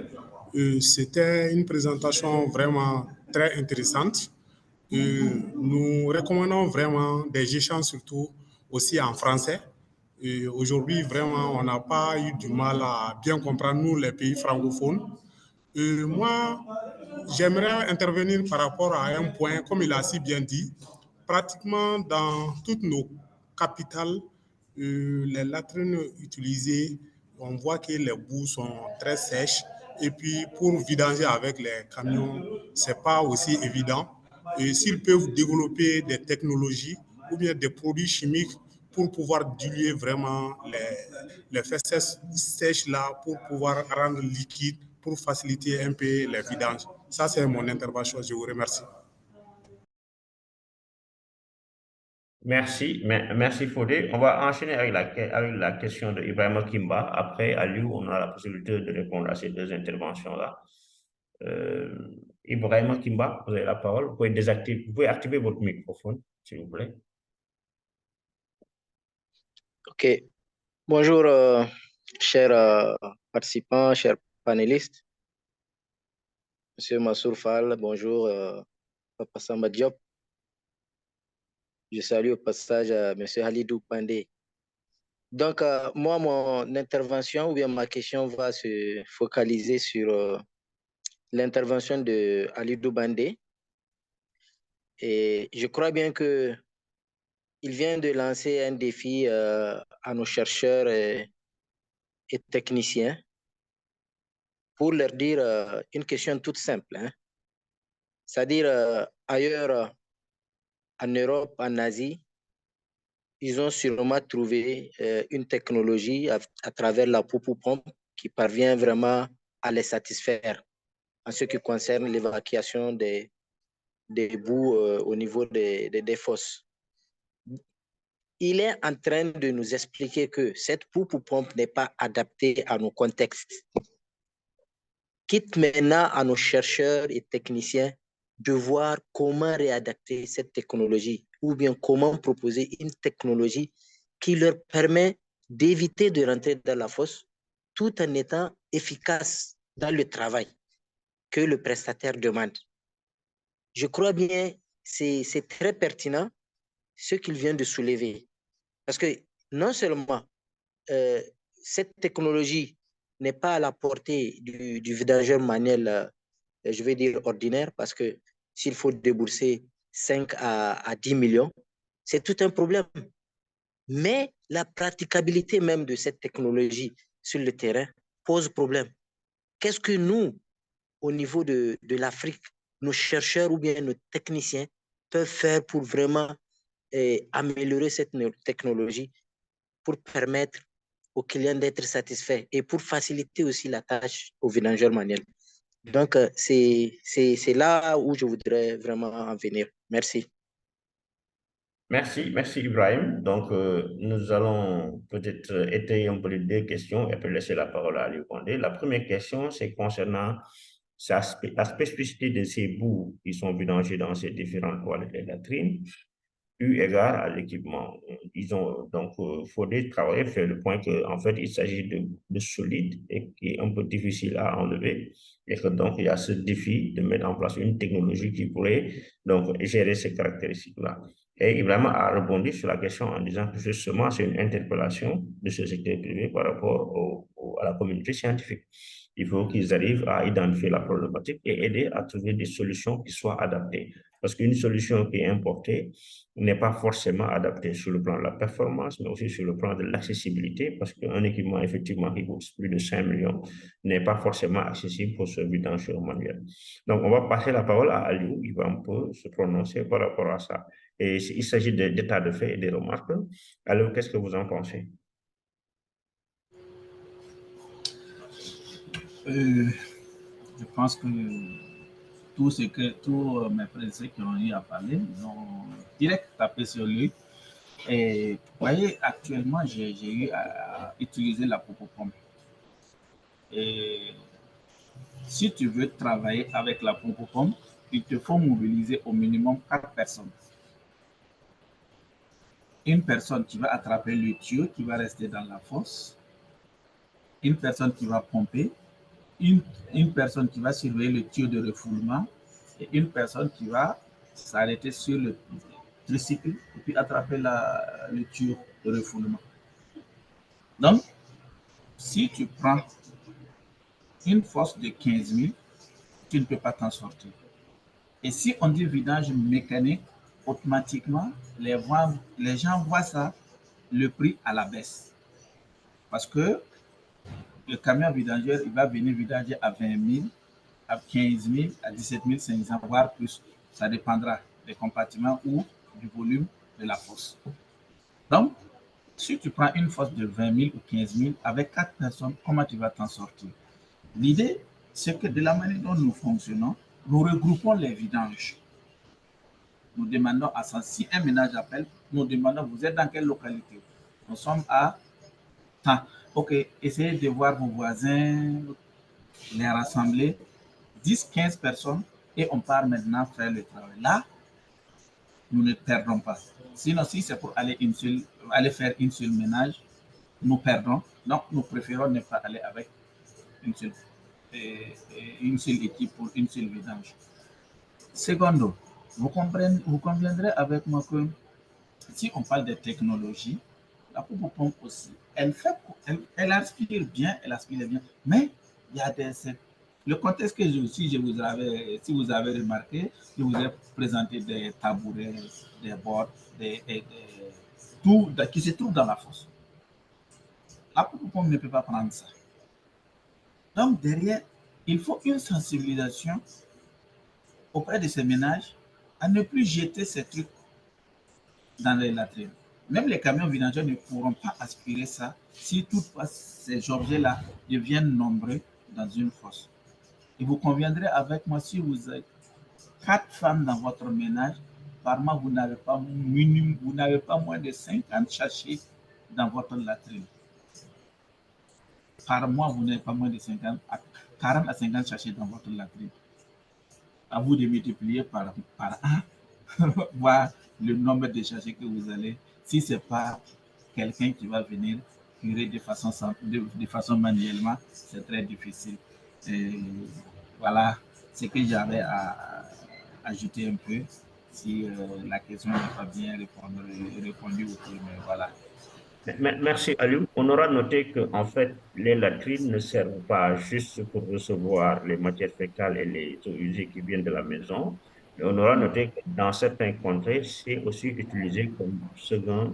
C'était une présentation vraiment très intéressante. Nous recommandons vraiment des échanges, surtout aussi en français. Aujourd'hui, vraiment, on n'a pas eu du mal à bien comprendre, nous, les pays francophones. Moi, j'aimerais intervenir par rapport à un point, comme il a si bien dit, pratiquement dans toutes nos capitales, les latrines utilisées, on voit que les boues sont très sèches. Et puis, pour vidanger avec les camions, ce n'est pas aussi évident. Et s'ils peuvent développer des technologies ou bien des produits chimiques pour pouvoir diluer vraiment les fesses sèches là, pour pouvoir rendre liquide, pour faciliter un peu les vidanges. Ça, c'est mon intervention. Je vous remercie. Merci, merci Fodé. On va enchaîner avec la question de Ibrahim Kimba. Après, Aliou, on a la possibilité de répondre à ces deux interventions-là. Ibrahim Kimba, vous avez la parole. Vous pouvez activer votre microphone, s'il vous plaît. OK. Bonjour, chers participants, chers panélistes. Monsieur Mansour Fall, bonjour, Papa Samba Diop. Je salue au passage Monsieur Halidou Pandé. Donc, moi, mon intervention ou bien ma question va se focaliser sur l'intervention de Halidou Pandé. Et je crois bien qu'il vient de lancer un défi à nos chercheurs et techniciens pour leur dire une question toute simple. Hein. C'est-à-dire, ailleurs, en Europe, en Asie, ils ont sûrement trouvé une technologie à travers la poupou-pompe qui parvient vraiment à les satisfaire en ce qui concerne l'évacuation des boues au niveau des fosses. Il est en train de nous expliquer que cette poupou-pompe n'est pas adaptée à nos contextes. Quitte maintenant à nos chercheurs et techniciens de voir comment réadapter cette technologie ou bien comment proposer une technologie qui leur permet d'éviter de rentrer dans la fosse tout en étant efficace dans le travail que le prestataire demande. Je crois bien que c'est très pertinent ce qu'il vient de soulever. Parce que non seulement cette technologie n'est pas à la portée du vidageur manuel, je vais dire ordinaire, parce que s'il faut débourser 5 à 10 millions, c'est tout un problème. Mais la praticabilité même de cette technologie sur le terrain pose problème. Qu'est-ce que nous, au niveau de l'Afrique, nos chercheurs ou bien nos techniciens peuvent faire pour vraiment améliorer cette technologie pour permettre aux clients d'être satisfaits et pour faciliter aussi la tâche aux vidangeurs manuels. Donc, c'est là où je voudrais vraiment en venir. Merci. Merci Ibrahim. Donc, nous allons peut-être étayer un peu les deux questions et puis laisser la parole à Ali Condé. La première question, c'est concernant la spécificité de ces boues qui sont vidangées dans ces différentes toilettes et latrines, eu égard à l'équipement. Disons, donc, Fodé Traoré fait le point qu'en fait, il s'agit de solide et qui est un peu difficile à enlever. Et que donc, il y a ce défi de mettre en place une technologie qui pourrait donc gérer ces caractéristiques-là. Et Ibrahim a rebondi sur la question en disant que justement, c'est une interpellation de ce secteur privé par rapport à la communauté scientifique. Il faut qu'ils arrivent à identifier la problématique et aider à trouver des solutions qui soient adaptées. Parce qu'une solution qui est importée n'est pas forcément adaptée sur le plan de la performance, mais aussi sur le plan de l'accessibilité, parce qu'un équipement, effectivement, qui coûte plus de 5 millions n'est pas forcément accessible pour ce vidange manuel. Donc, on va passer la parole à Aliou, il va un peu se prononcer par rapport à ça. Et il s'agit d'états de fait et des remarques. Alors, qu'est-ce que vous en pensez? Je pense que tous mes prédécesseurs qui ont eu à parler, ils ont direct tapé sur lui. Et vous voyez, actuellement, j'ai eu à utiliser la pompe. Et si tu veux travailler avec la pompe, il te faut mobiliser au minimum 4 personnes. Une personne qui va attraper le tuyau qui va rester dans la fosse, une personne qui va pomper, une personne qui va surveiller le tuyau de refoulement et une personne qui va s'arrêter sur le tricycle et puis attraper le tuyau de refoulement. Donc, si tu prends une fosse de 15 000, tu ne peux pas t'en sortir. Et si on dit vidage mécanique, automatiquement, les gens voient ça, le prix à la baisse. Parce que le camion vidangeur, il va venir vidanger à 20 000, à 15 000, à 17 500, voire plus. Ça dépendra des compartiments ou du volume de la fosse. Donc, si tu prends une fosse de 20 000 ou 15 000 avec 4 personnes, comment tu vas t'en sortir? L'idée, c'est que de la manière dont nous fonctionnons, nous regroupons les vidanges. Nous demandons à ça, si un ménage appelle, nous demandons, vous êtes dans quelle localité? Nous sommes à tant. Ok, essayez de voir vos voisins, les rassembler, 10-15 personnes, et on part maintenant faire le travail. Là, nous ne perdons pas. Sinon, si c'est pour aller faire une seule ménage, nous perdons. Donc, nous préférons ne pas aller avec une seule équipe pour une seule vidange. Secondo, vous conviendrez avec moi que si on parle de technologie, la pompe aussi, elle aspire bien, mais il y a le contexte que si vous avez remarqué, je vous ai présenté des tabourets, des bords, tout qui se trouve dans la fosse. La pompe ne peut pas prendre ça. Donc derrière, il faut une sensibilisation auprès de ces ménages à ne plus jeter ces trucs dans les latrines. Même les camions vidangeurs ne pourront pas aspirer ça si toutefois ces objets-là deviennent nombreux dans une fosse. Et vous conviendrez avec moi, si vous êtes 4 femmes dans votre ménage, par mois, vous n'avez pas moins de 50 sachets dans votre latrine. Par mois, vous n'avez pas moins de 40 à 50 sachets dans votre latrine. À vous de multiplier par 1, voir le nombre de sachets que vous allez, si ce n'est pas quelqu'un qui va venir curer de façon manuellement, c'est très difficile. Et voilà ce que j'avais à ajouter un peu, si la question n'est pas bien répondue au tout, mais voilà. Merci Aliou. On aura noté qu'en fait, les latrines ne servent pas juste pour recevoir les matières fécales et les eaux usées qui viennent de la maison. Mais on aura noté que dans certains contrées, c'est aussi utilisé comme second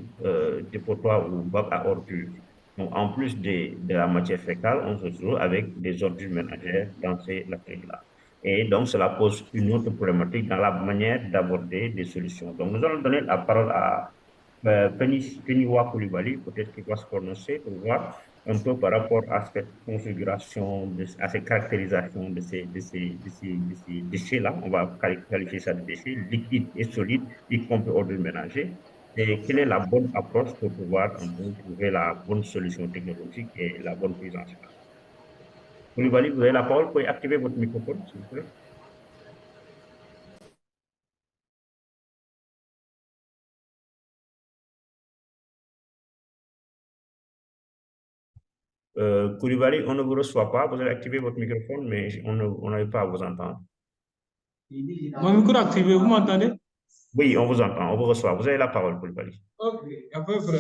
dépotoir ou bac à ordures. Donc, en plus de la matière fécale, on se trouve avec des ordures ménagères dans ces latrines-là. Et donc, cela pose une autre problématique dans la manière d'aborder des solutions. Donc, nous allons donner la parole à Peniwa Koulibaly, peut-être qu'il va se prononcer pour voir un peu par rapport à cette configuration, à cette caractérisation de ces déchets-là. On va qualifier ça de déchets liquides et solides, y compris ordures ménagers. Et quelle est la bonne approche pour pouvoir trouver la bonne solution technologique et la bonne prise en charge? Koulibaly, vous avez la parole, vous pouvez activer votre microphone, s'il vous plaît. Koulibaly, on ne vous reçoit pas. Vous avez activé votre microphone, mais on n'arrive pas à vous entendre. Mon micro activé, vous m'entendez? Oui, on vous entend, on vous reçoit. Vous avez la parole, Koulibaly. Ok, à peu près.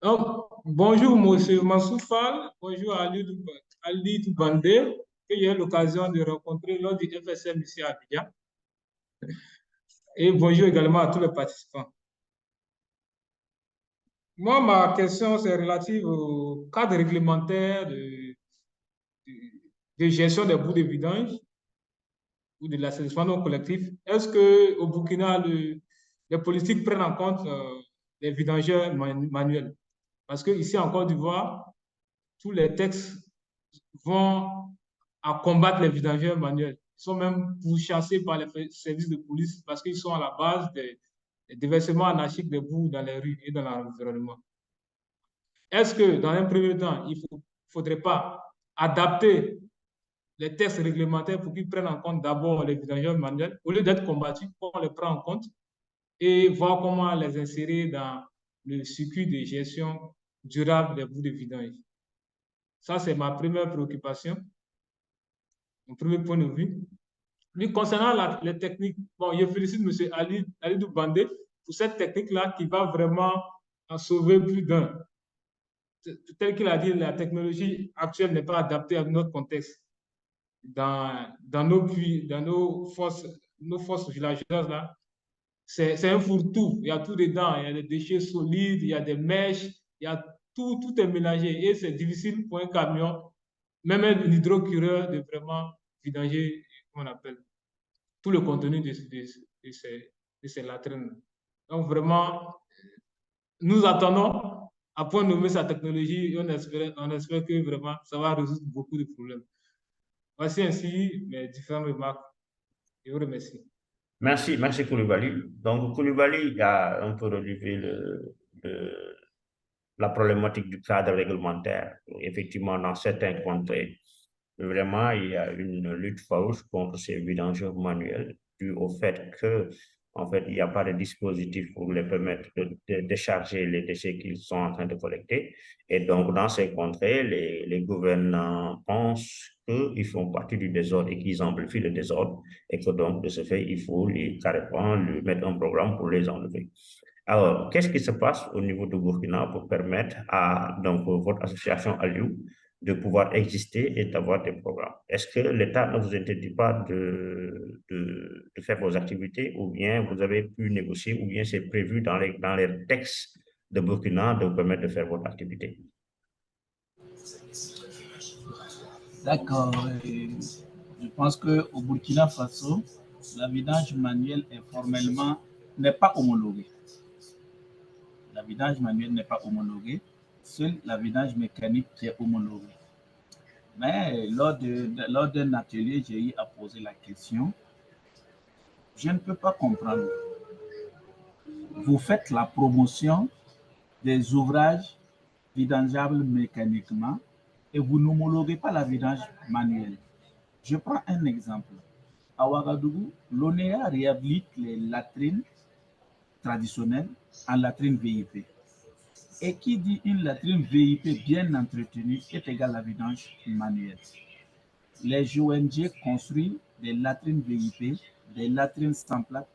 Donc, bonjour, monsieur Mansour Fall. Bonjour à Ali Toubandé, que j'ai eu l'occasion de rencontrer lors du FSM ici à Abidjan. Et bonjour également à tous les participants. Moi, ma question, c'est relative au cadre réglementaire de gestion des boues de vidange ou de l'assainissement non collectif. Est-ce qu'au Burkina, les politiques prennent en compte les vidangeurs manuels? Parce qu'ici en Côte d'Ivoire, tous les textes vont à combattre les vidangeurs manuels. Ils sont même pourchassés par les services de police parce qu'ils sont à la base des déversements anarchiques de boue dans les rues et dans l'environnement. Est-ce que, dans un premier temps, il ne faudrait pas adapter les textes réglementaires pour qu'ils prennent en compte d'abord les vidangeurs manuels, au lieu d'être combattus, on les prend en compte et voir comment les insérer dans le circuit de gestion durable des boues de vidange. Ça, c'est ma première préoccupation, mon premier point de vue. Mais concernant les techniques, bon, je félicite M. Alidou Bandé pour cette technique-là qui va vraiment en sauver plus d'un. Tel qu'il a dit, la technologie actuelle n'est pas adaptée à notre contexte. Dans nos puits, dans nos fosses villageoises, là, c'est un fourre-tout. Il y a tout dedans. Il y a des déchets solides, il y a des mèches, il y a tout est mélangé. Et c'est difficile pour un camion, même un hydrocureur, de vraiment vidanger, comment on appelle, tout le contenu de ces latrines. Donc vraiment, nous attendons à point nommer sa technologie et on espère que vraiment ça va résoudre beaucoup de problèmes. Voici ainsi mes différentes remarques. Je vous remercie. Merci Koulibaly. Donc Koulibaly a un peu relevé la problématique du cadre réglementaire. Effectivement, dans certains contrées, vraiment, il y a une lutte farouche contre ces vidangeurs manuels dû au fait que, en fait, il n'y a pas de dispositif pour les permettre de décharger les déchets qu'ils sont en train de collecter. Et donc, dans ces contrées, les gouvernants pensent qu'ils font partie du désordre et qu'ils amplifient le désordre et que donc, de ce fait, il faut carrément lui mettre un programme pour les enlever. Alors, qu'est-ce qui se passe au niveau de Burkina pour permettre à donc, votre association Aliou de pouvoir exister et d'avoir des programmes? Est-ce que l'État ne vous interdit pas de faire vos activités ou bien vous avez pu négocier ou bien c'est prévu dans les textes de Burkina de vous permettre de faire votre activité? D'accord. Je pense qu'au Burkina Faso, la vidange manuelle n'est pas homologuée. La vidange manuelle n'est pas homologuée. Seule la vidange mécanique qui est homologuée. Mais lors d'un atelier, j'ai eu à poser la question. Je ne peux pas comprendre. Vous faites la promotion des ouvrages vidangeables mécaniquement et vous n'homologuez pas la vidange manuelle. Je prends un exemple. À Ouagadougou, l'ONEA réhabilite les latrines traditionnelles en latrines VIP. Et qui dit une latrine VIP bien entretenue est égale à la vidange manuelle. Les ONG construisent des latrines VIP, des latrines sans plaque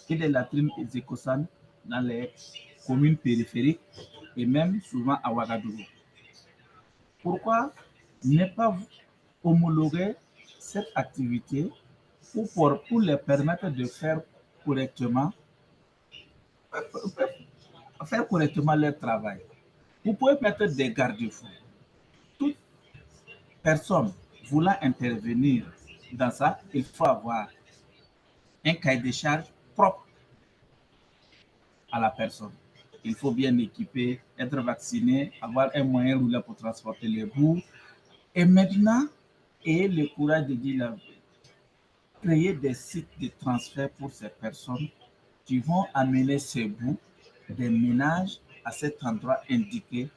et des latrines écosan dans les communes périphériques et même souvent à Ouagadougou. Pourquoi ne pas homologuer cette activité pour les permettre de faire correctement leur travail? Vous pouvez mettre des garde-fous. Toute personne voulant intervenir dans ça, il faut avoir un cahier de charge propre à la personne. Il faut bien équiper, être vacciné, avoir un moyen roulant pour transporter les boues. Et maintenant, ayez le courage de dire créer des sites de transfert pour ces personnes qui vont amener ces boues des ménages à cet endroit indiqué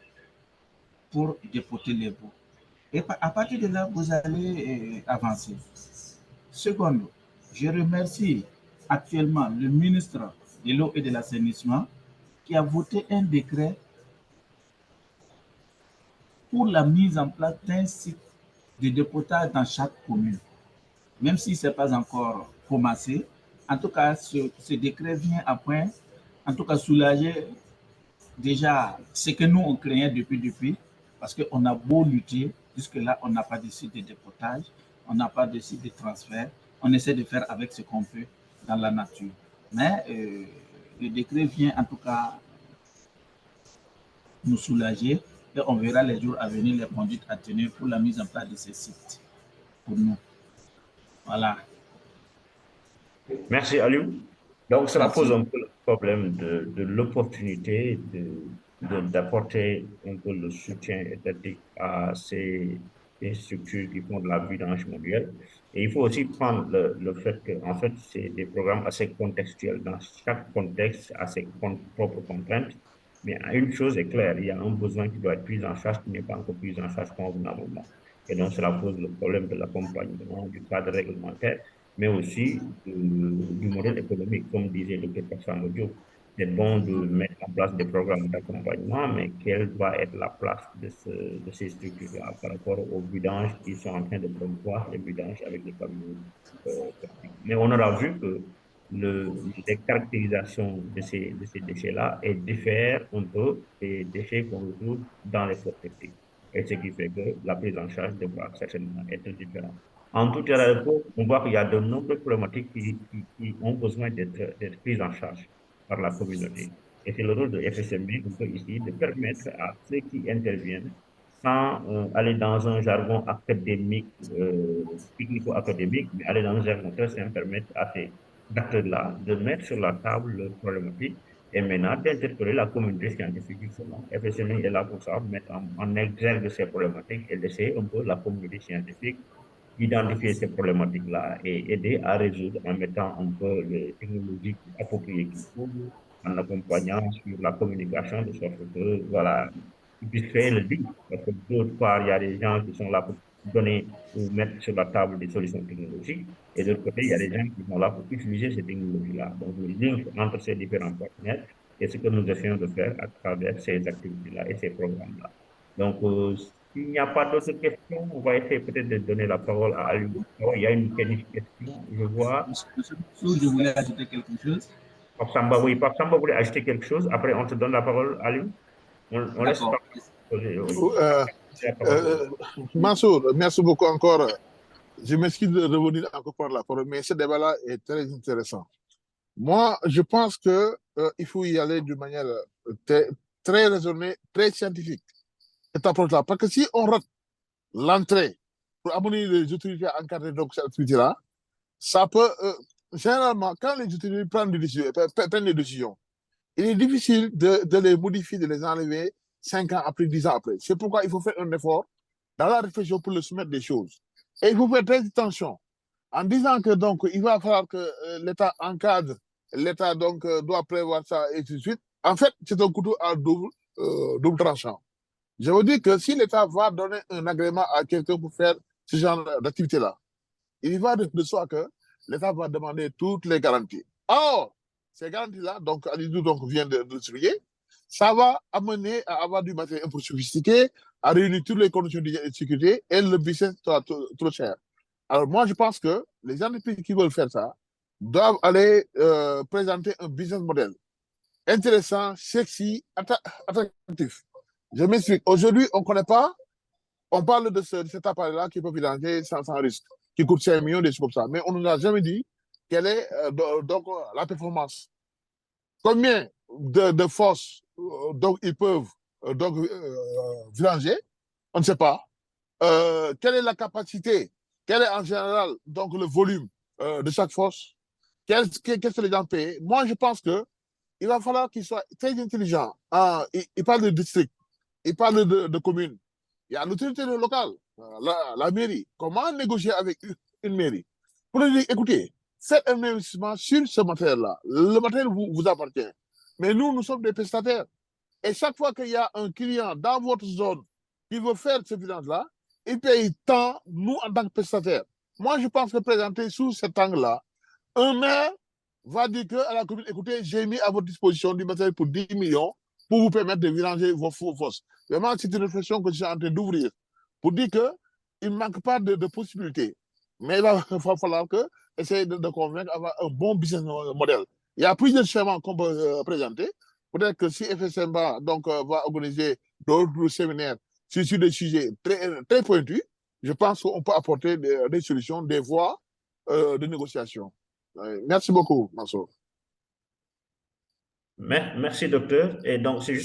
pour dépoter les boues. Et à partir de là, vous allez avancer. Secondo, je remercie actuellement le ministre de l'eau et de l'assainissement qui a voté un décret pour la mise en place d'un site de dépotage dans chaque commune. Même si ce n'est pas encore commencé, en tout cas, ce décret vient à point, en tout cas soulager déjà ce que nous on craignait depuis, parce qu'on a beau lutter, jusque-là, on n'a pas de site de dépotage, on n'a pas de site de transfert, on essaie de faire avec ce qu'on peut, dans la nature. Mais le décret vient en tout cas nous soulager et on verra les jours à venir les conduites à tenir pour la mise en place de ces sites pour nous. Voilà. Merci Aliou. Donc cela pose un peu le problème de l'opportunité d'apporter un peu le soutien étatique à ces structures qui font de la vidange manuelle. Et il faut aussi prendre le fait que, en fait, c'est des programmes assez contextuels. Dans chaque contexte a ses propres contraintes. Mais une chose est claire, il y a un besoin qui doit être pris en charge qui n'est pas encore pris en charge convenablement. Et donc, cela pose le problème de l'accompagnement, du cadre réglementaire, mais aussi du modèle économique, comme disait le Dr Samba Diop. C'est bon de mettre en place des programmes d'accompagnement, mais quelle va être la place de ces structures-là par rapport aux vidanges qui sont en train de promouvoir, les vidanges avec les camions. Mais on aura vu que les caractérisations de ces déchets-là diffèrent un peu des déchets qu'on retrouve dans les forêts. Et ce qui fait que la prise en charge devra certainement être différente. En tout cas, on voit qu'il y a de nombreuses problématiques qui ont besoin d'être prises en charge par la communauté. Et c'est le rôle de FSMB, on peut ici, de permettre à ceux qui interviennent, sans aller dans un jargon académique, technico-académique, mais aller dans un jargon très simple, permettre à ces acteurs-là de mettre sur la table leurs problématiques et maintenant d'interpeller la communauté scientifique justement. FSMI est là pour ça, mettre en exergue ces problématiques et laisser un peu la communauté scientifique identifier ces problématiques-là et aider à résoudre en mettant un peu les technologies appropriées qu'il faut, en accompagnant sur la communication de sorte que, voilà, ils puissent faire le lien. Parce que d'autre part, il y a des gens qui sont là pour donner ou mettre sur la table des solutions technologiques, et d'autre côté, il y a des gens qui sont là pour utiliser ces technologies-là. Donc, le lien entre ces différents partenaires, c'est ce que nous essayons de faire à travers ces activités-là et ces programmes-là. Donc, s'il n'y a pas d'autres questions, on va essayer peut-être de donner la parole à Aliou. Oh, il y a une question, je vois. Je voulais ajouter quelque chose. Par Samba, oui, Par Samba voulait ajouter quelque chose. Après, on te donne la parole, Aliou. On laisse pas poser. Mansour, merci beaucoup encore. Je m'excuse de revenir encore par la parole, mais ce débat-là est très intéressant. Moi, je pense que il faut y aller d'une manière très raisonnée, très scientifique, cette approche-là. Parce que si on rate l'entrée pour amener les autorités à encadrer donc cette activité-là, ça peut, généralement, quand les autorités prennent des décisions, il est difficile de les modifier, de les enlever 5 ans après, 10 ans après. C'est pourquoi il faut faire un effort dans la réflexion pour le soumettre des choses. Et il faut faire très attention en disant que donc il va falloir que l'État encadre, l'État donc doit prévoir ça et ainsi de suite. En fait, c'est un couteau à double tranchant. Je veux dire que si l'État va donner un agrément à quelqu'un pour faire ce genre d'activité-là, il va de soi que l'État va demander toutes les garanties. Or, ces garanties-là, donc Alidou vient de souligner, ça va amener à avoir du matériel un peu sophistiqué, à réunir toutes les conditions de sécurité et le business sera trop cher. Alors moi, je pense que les entreprises qui veulent faire ça doivent aller présenter un business model intéressant, sexy, attractif. Je m'explique. Aujourd'hui, on ne connaît pas, on parle de cet appareil-là qui peut vidanger sans risque, qui coûte 5 millions, des choses comme ça. Mais on ne nous a jamais dit quelle est donc la performance. Combien de forces donc ils peuvent vidanger, on ne sait pas. Quelle est la capacité, quel est en général donc le volume de chaque force, qu'est-ce que les gens payent. Moi, je pense que il va falloir qu'ils soient très intelligents. Il parle de district, il parle de communes. Il y a l'autorité locale, la mairie. Comment négocier avec une mairie pour lui dire, écoutez, faites un investissement sur ce matériel-là. Le matériel vous appartient. Mais nous sommes des prestataires. Et chaque fois qu'il y a un client dans votre zone qui veut faire ce finance-là, il paye tant, nous, en tant que prestataires. Moi, je pense que présenter sous cet angle-là, un maire va dire à la commune, écoutez, j'ai mis à votre disposition du matériel pour 10 millions pour vous permettre de vidanger vos fosses. Vraiment, c'est une réflexion que je suis en train d'ouvrir pour dire qu'il ne manque pas de possibilités. Mais il va falloir essayer de convaincre avoir un bon business model. Il y a plusieurs schémas qu'on peut présenter. Peut-être que si FSMBA va organiser d'autres séminaires sur des sujets très pointus, je pense qu'on peut apporter des solutions, des voies de négociation. Merci beaucoup, Mansour. Merci, docteur. Et donc, c'est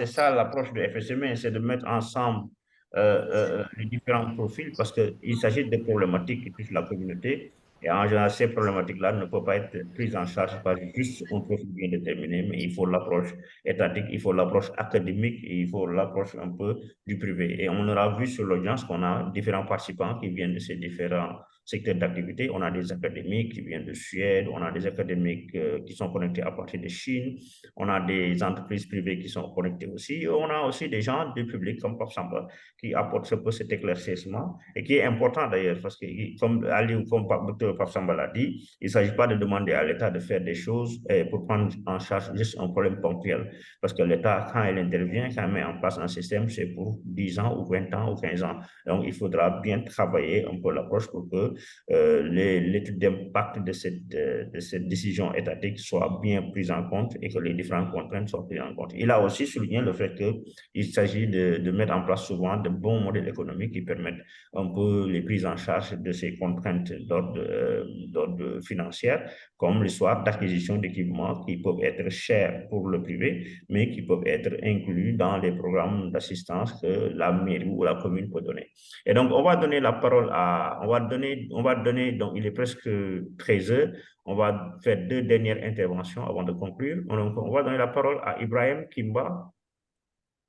ça l'approche de FSM, c'est de mettre ensemble les différents profils parce qu'il s'agit de problématiques qui touchent la communauté. Et en général, ces problématiques-là ne peuvent pas être prises en charge par juste un profil bien déterminé, mais il faut l'approche étatique, il faut l'approche académique et il faut l'approche un peu du privé. Et on aura vu sur l'audience qu'on a différents participants qui viennent de ces différents secteurs d'activité. On a des académiques qui viennent de Suède, on a des académiques qui sont connectés à partir de Chine, on a des entreprises privées qui sont connectées aussi, on a aussi des gens du public comme Pape Samba qui apportent un peu cet éclaircissement et qui est important d'ailleurs parce que comme Dr Pape Samba l'a dit, il ne s'agit pas de demander à l'État de faire des choses pour prendre en charge juste un problème ponctuel parce que l'État, quand il intervient, quand il met en place un système, c'est pour 10 ans ou 20 ans ou 15 ans. Donc, il faudra bien travailler un peu l'approche pour que l'étude d'impact de cette décision étatique soit bien prise en compte et que les différentes contraintes soient prises en compte. Il a aussi souligné le fait qu'il s'agit de mettre en place souvent de bons modèles économiques qui permettent un peu les prises en charge de ces contraintes d'ordre financier, comme l'histoire d'acquisition d'équipements qui peuvent être chers pour le privé, mais qui peuvent être inclus dans les programmes d'assistance que la mairie ou la commune peut donner. Et donc, on va donner la parole donc il est presque 13 heures, on va faire 2 dernières interventions avant de conclure. On va donner la parole à Ibrahim Kimba.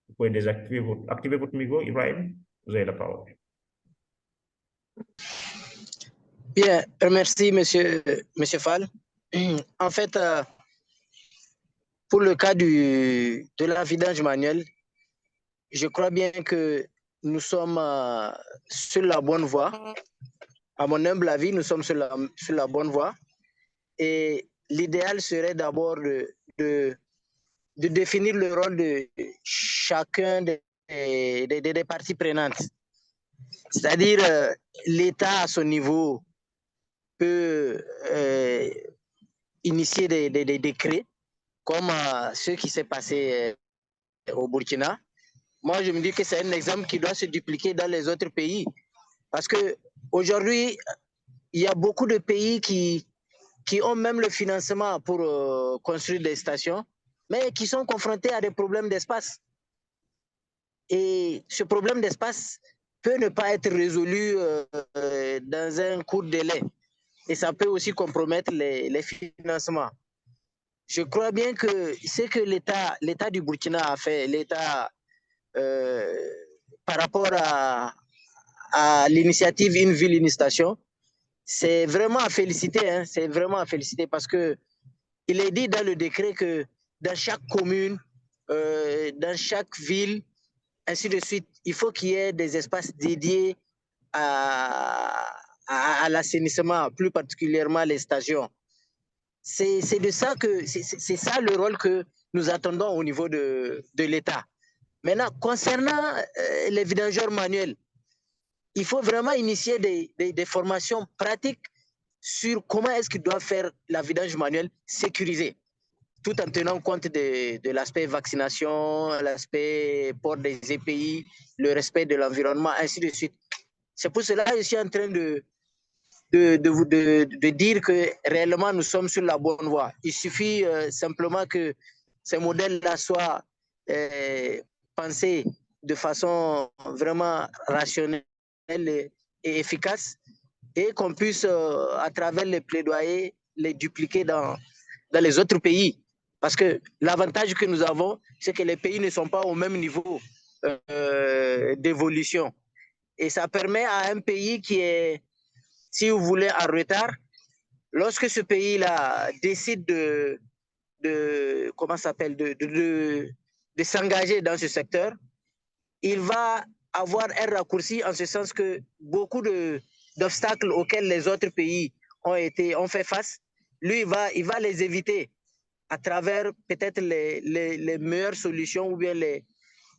Vous pouvez activer votre micro, Ibrahim. Vous avez la parole. Bien, merci, monsieur Fall. En fait, pour le cas de la vidange manuelle, je crois bien que nous sommes sur la bonne voie. À mon humble avis, nous sommes sur la bonne voie. Et l'idéal serait d'abord de définir le rôle de chacun des parties prenantes. C'est-à-dire, l'État à son niveau peut initier des décrets comme ce qui s'est passé au Burkina. Moi, je me dis que c'est un exemple qui doit se dupliquer dans les autres pays. Parce qu'aujourd'hui, il y a beaucoup de pays qui ont même le financement pour construire des stations, mais qui sont confrontés à des problèmes d'espace. Et ce problème d'espace peut ne pas être résolu dans un court délai. Et ça peut aussi compromettre les financements. Je crois bien que ce que l'État du Burkina a fait, l'État par rapport à l'initiative Une ville, une station, c'est vraiment à féliciter. Hein, c'est vraiment à féliciter parce qu'il est dit dans le décret que dans chaque commune, dans chaque ville, ainsi de suite, il faut qu'il y ait des espaces dédiés à l'assainissement, plus particulièrement les stations. C'est ça le rôle que nous attendons au niveau de l'État. Maintenant, concernant les vidangeurs manuels, il faut vraiment initier des formations pratiques sur comment est-ce qu'ils doivent faire la vidange manuelle sécurisée, tout en tenant compte de l'aspect vaccination, l'aspect port des EPI, le respect de l'environnement, ainsi de suite. C'est pour cela que je suis en train de dire que réellement nous sommes sur la bonne voie. Il suffit simplement que ces modèles-là soient pensés de façon vraiment rationnelle et efficace et qu'on puisse, à travers les plaidoyers, les dupliquer dans les autres pays. Parce que l'avantage que nous avons, c'est que les pays ne sont pas au même niveau d'évolution. Et ça permet à un pays qui est, si vous voulez, en retard, lorsque ce pays-là décide de s'engager dans ce secteur, il va avoir un raccourci en ce sens que beaucoup d'obstacles auxquels les autres pays ont fait face, lui, il va les éviter à travers peut-être les meilleures solutions ou bien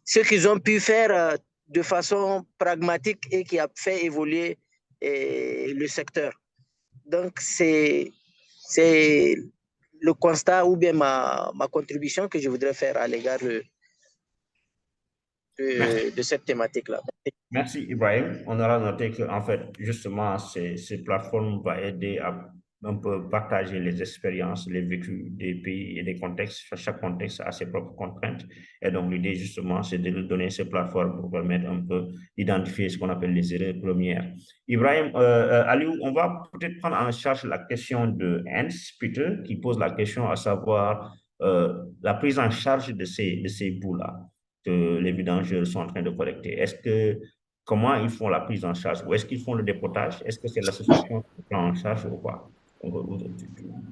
ce qu'ils ont pu faire de façon pragmatique et qui a fait évoluer le secteur. Donc, c'est le constat ou bien ma contribution que je voudrais faire à l'égard de cette thématique-là. Merci Ibrahim. On aura noté que, en fait, justement, ces plateformes vont aider à on peut partager les expériences, les vécus des pays et des contextes. Chaque contexte a ses propres contraintes. Et donc, l'idée, justement, c'est de lui donner ces plateformes pour permettre un peu d'identifier ce qu'on appelle les erreurs premières. Ibrahim, Aliou, on va peut-être prendre en charge la question de Hans Peter, qui pose la question à savoir la prise en charge de ces bouts-là que les vidangeurs sont en train de collecter. Comment ils font la prise en charge? Ou est-ce qu'ils font le dépotage? Est-ce que c'est l'association qui prend en charge ou pas? Vous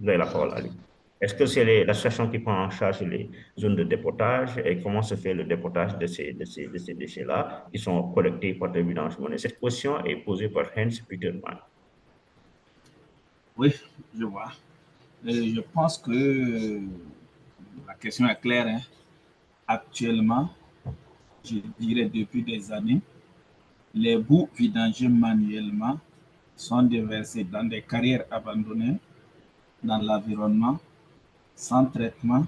avez la parole, Ali. Est-ce que c'est l'association qui prend en charge les zones de dépotage et comment se fait le dépotage de ces déchets-là qui sont collectés par des vidanges-monnaies? Cette question est posée par Hans Peterman. Oui, je vois. Je pense que la question est claire. Hein. Actuellement, je dirais depuis des années, les bouts vidangés manuellement sont déversés dans des carrières abandonnées, dans l'environnement, sans traitement.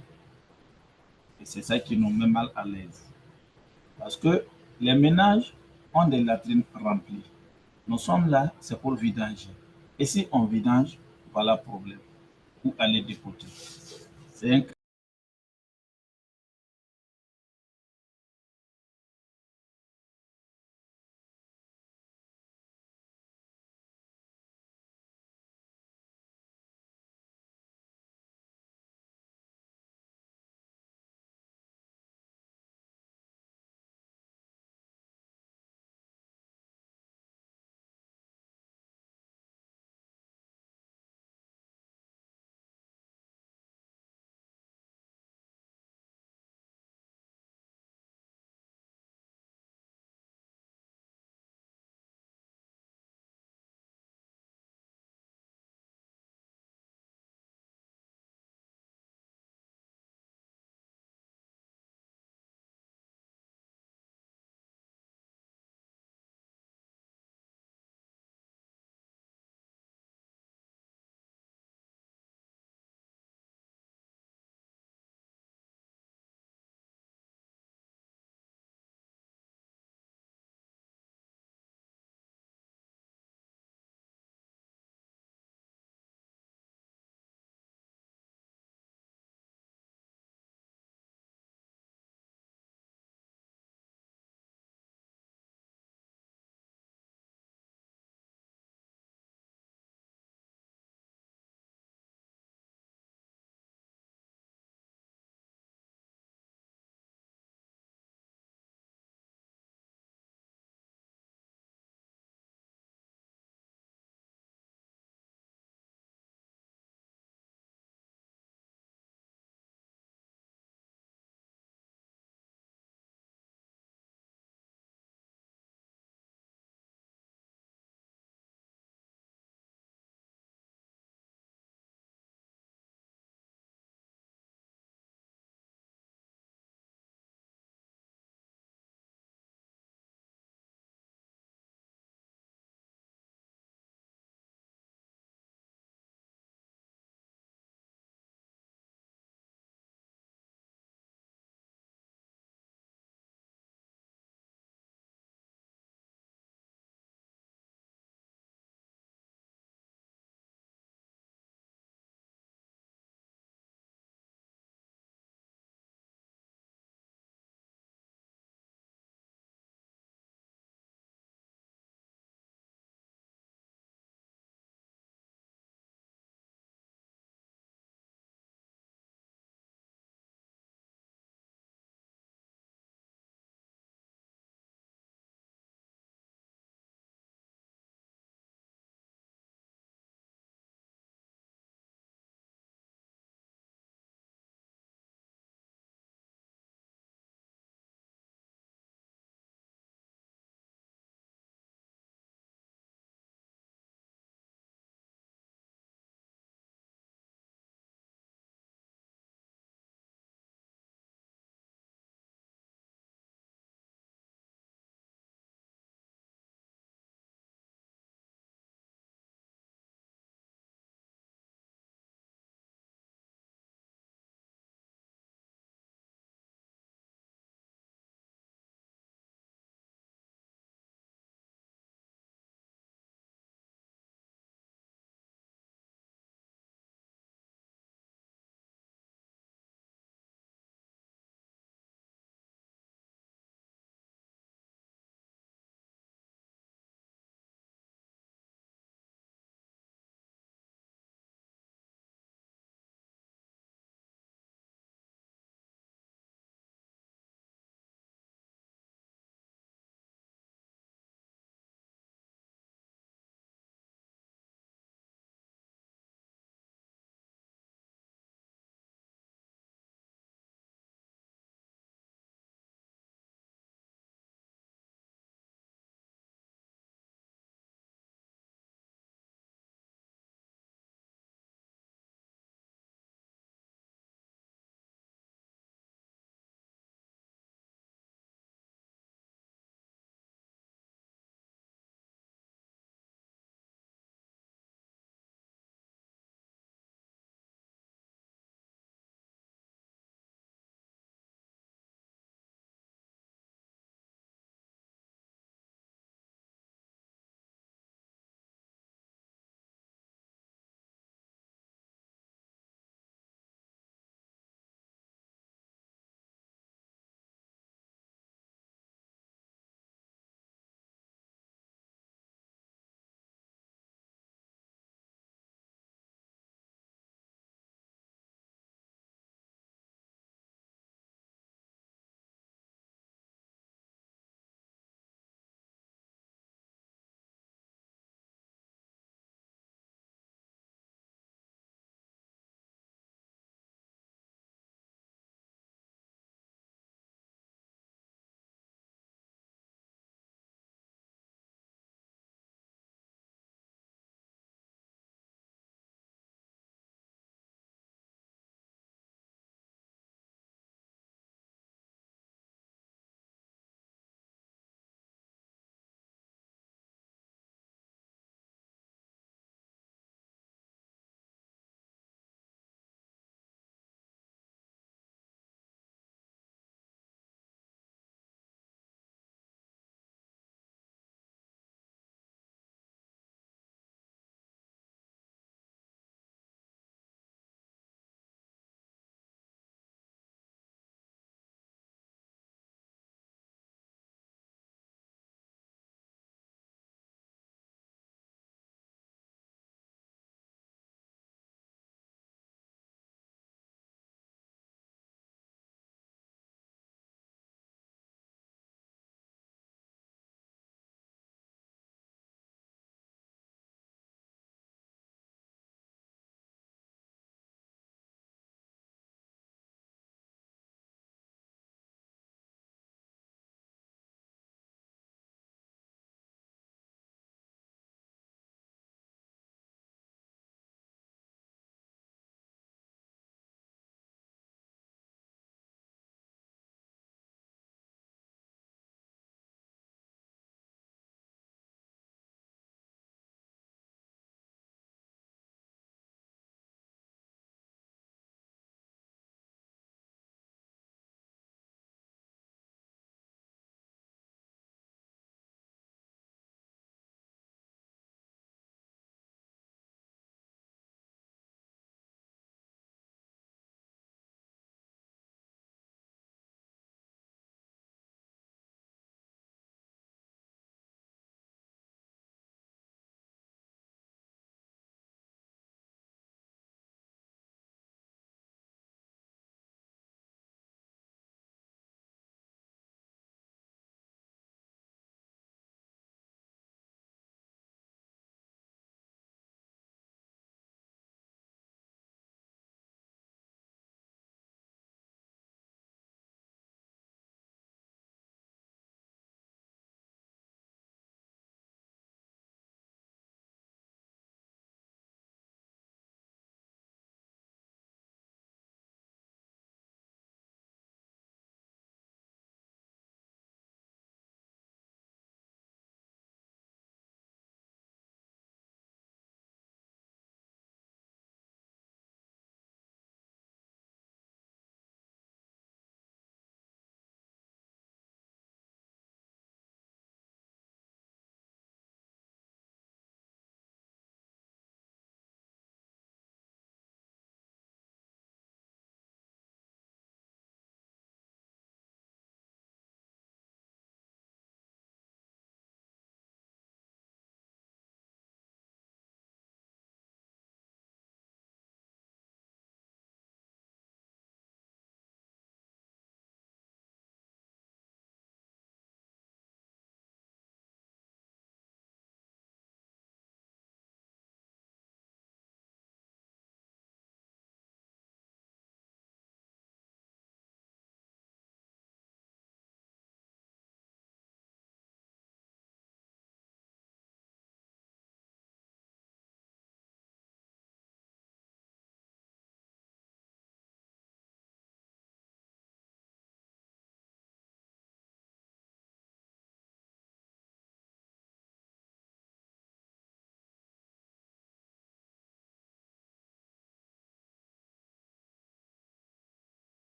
Et c'est ça qui nous met mal à l'aise. Parce que les ménages ont des latrines remplies. Nous sommes là, c'est pour vidanger. Et si on vidange, voilà le problème. Où aller dépoter. C'est un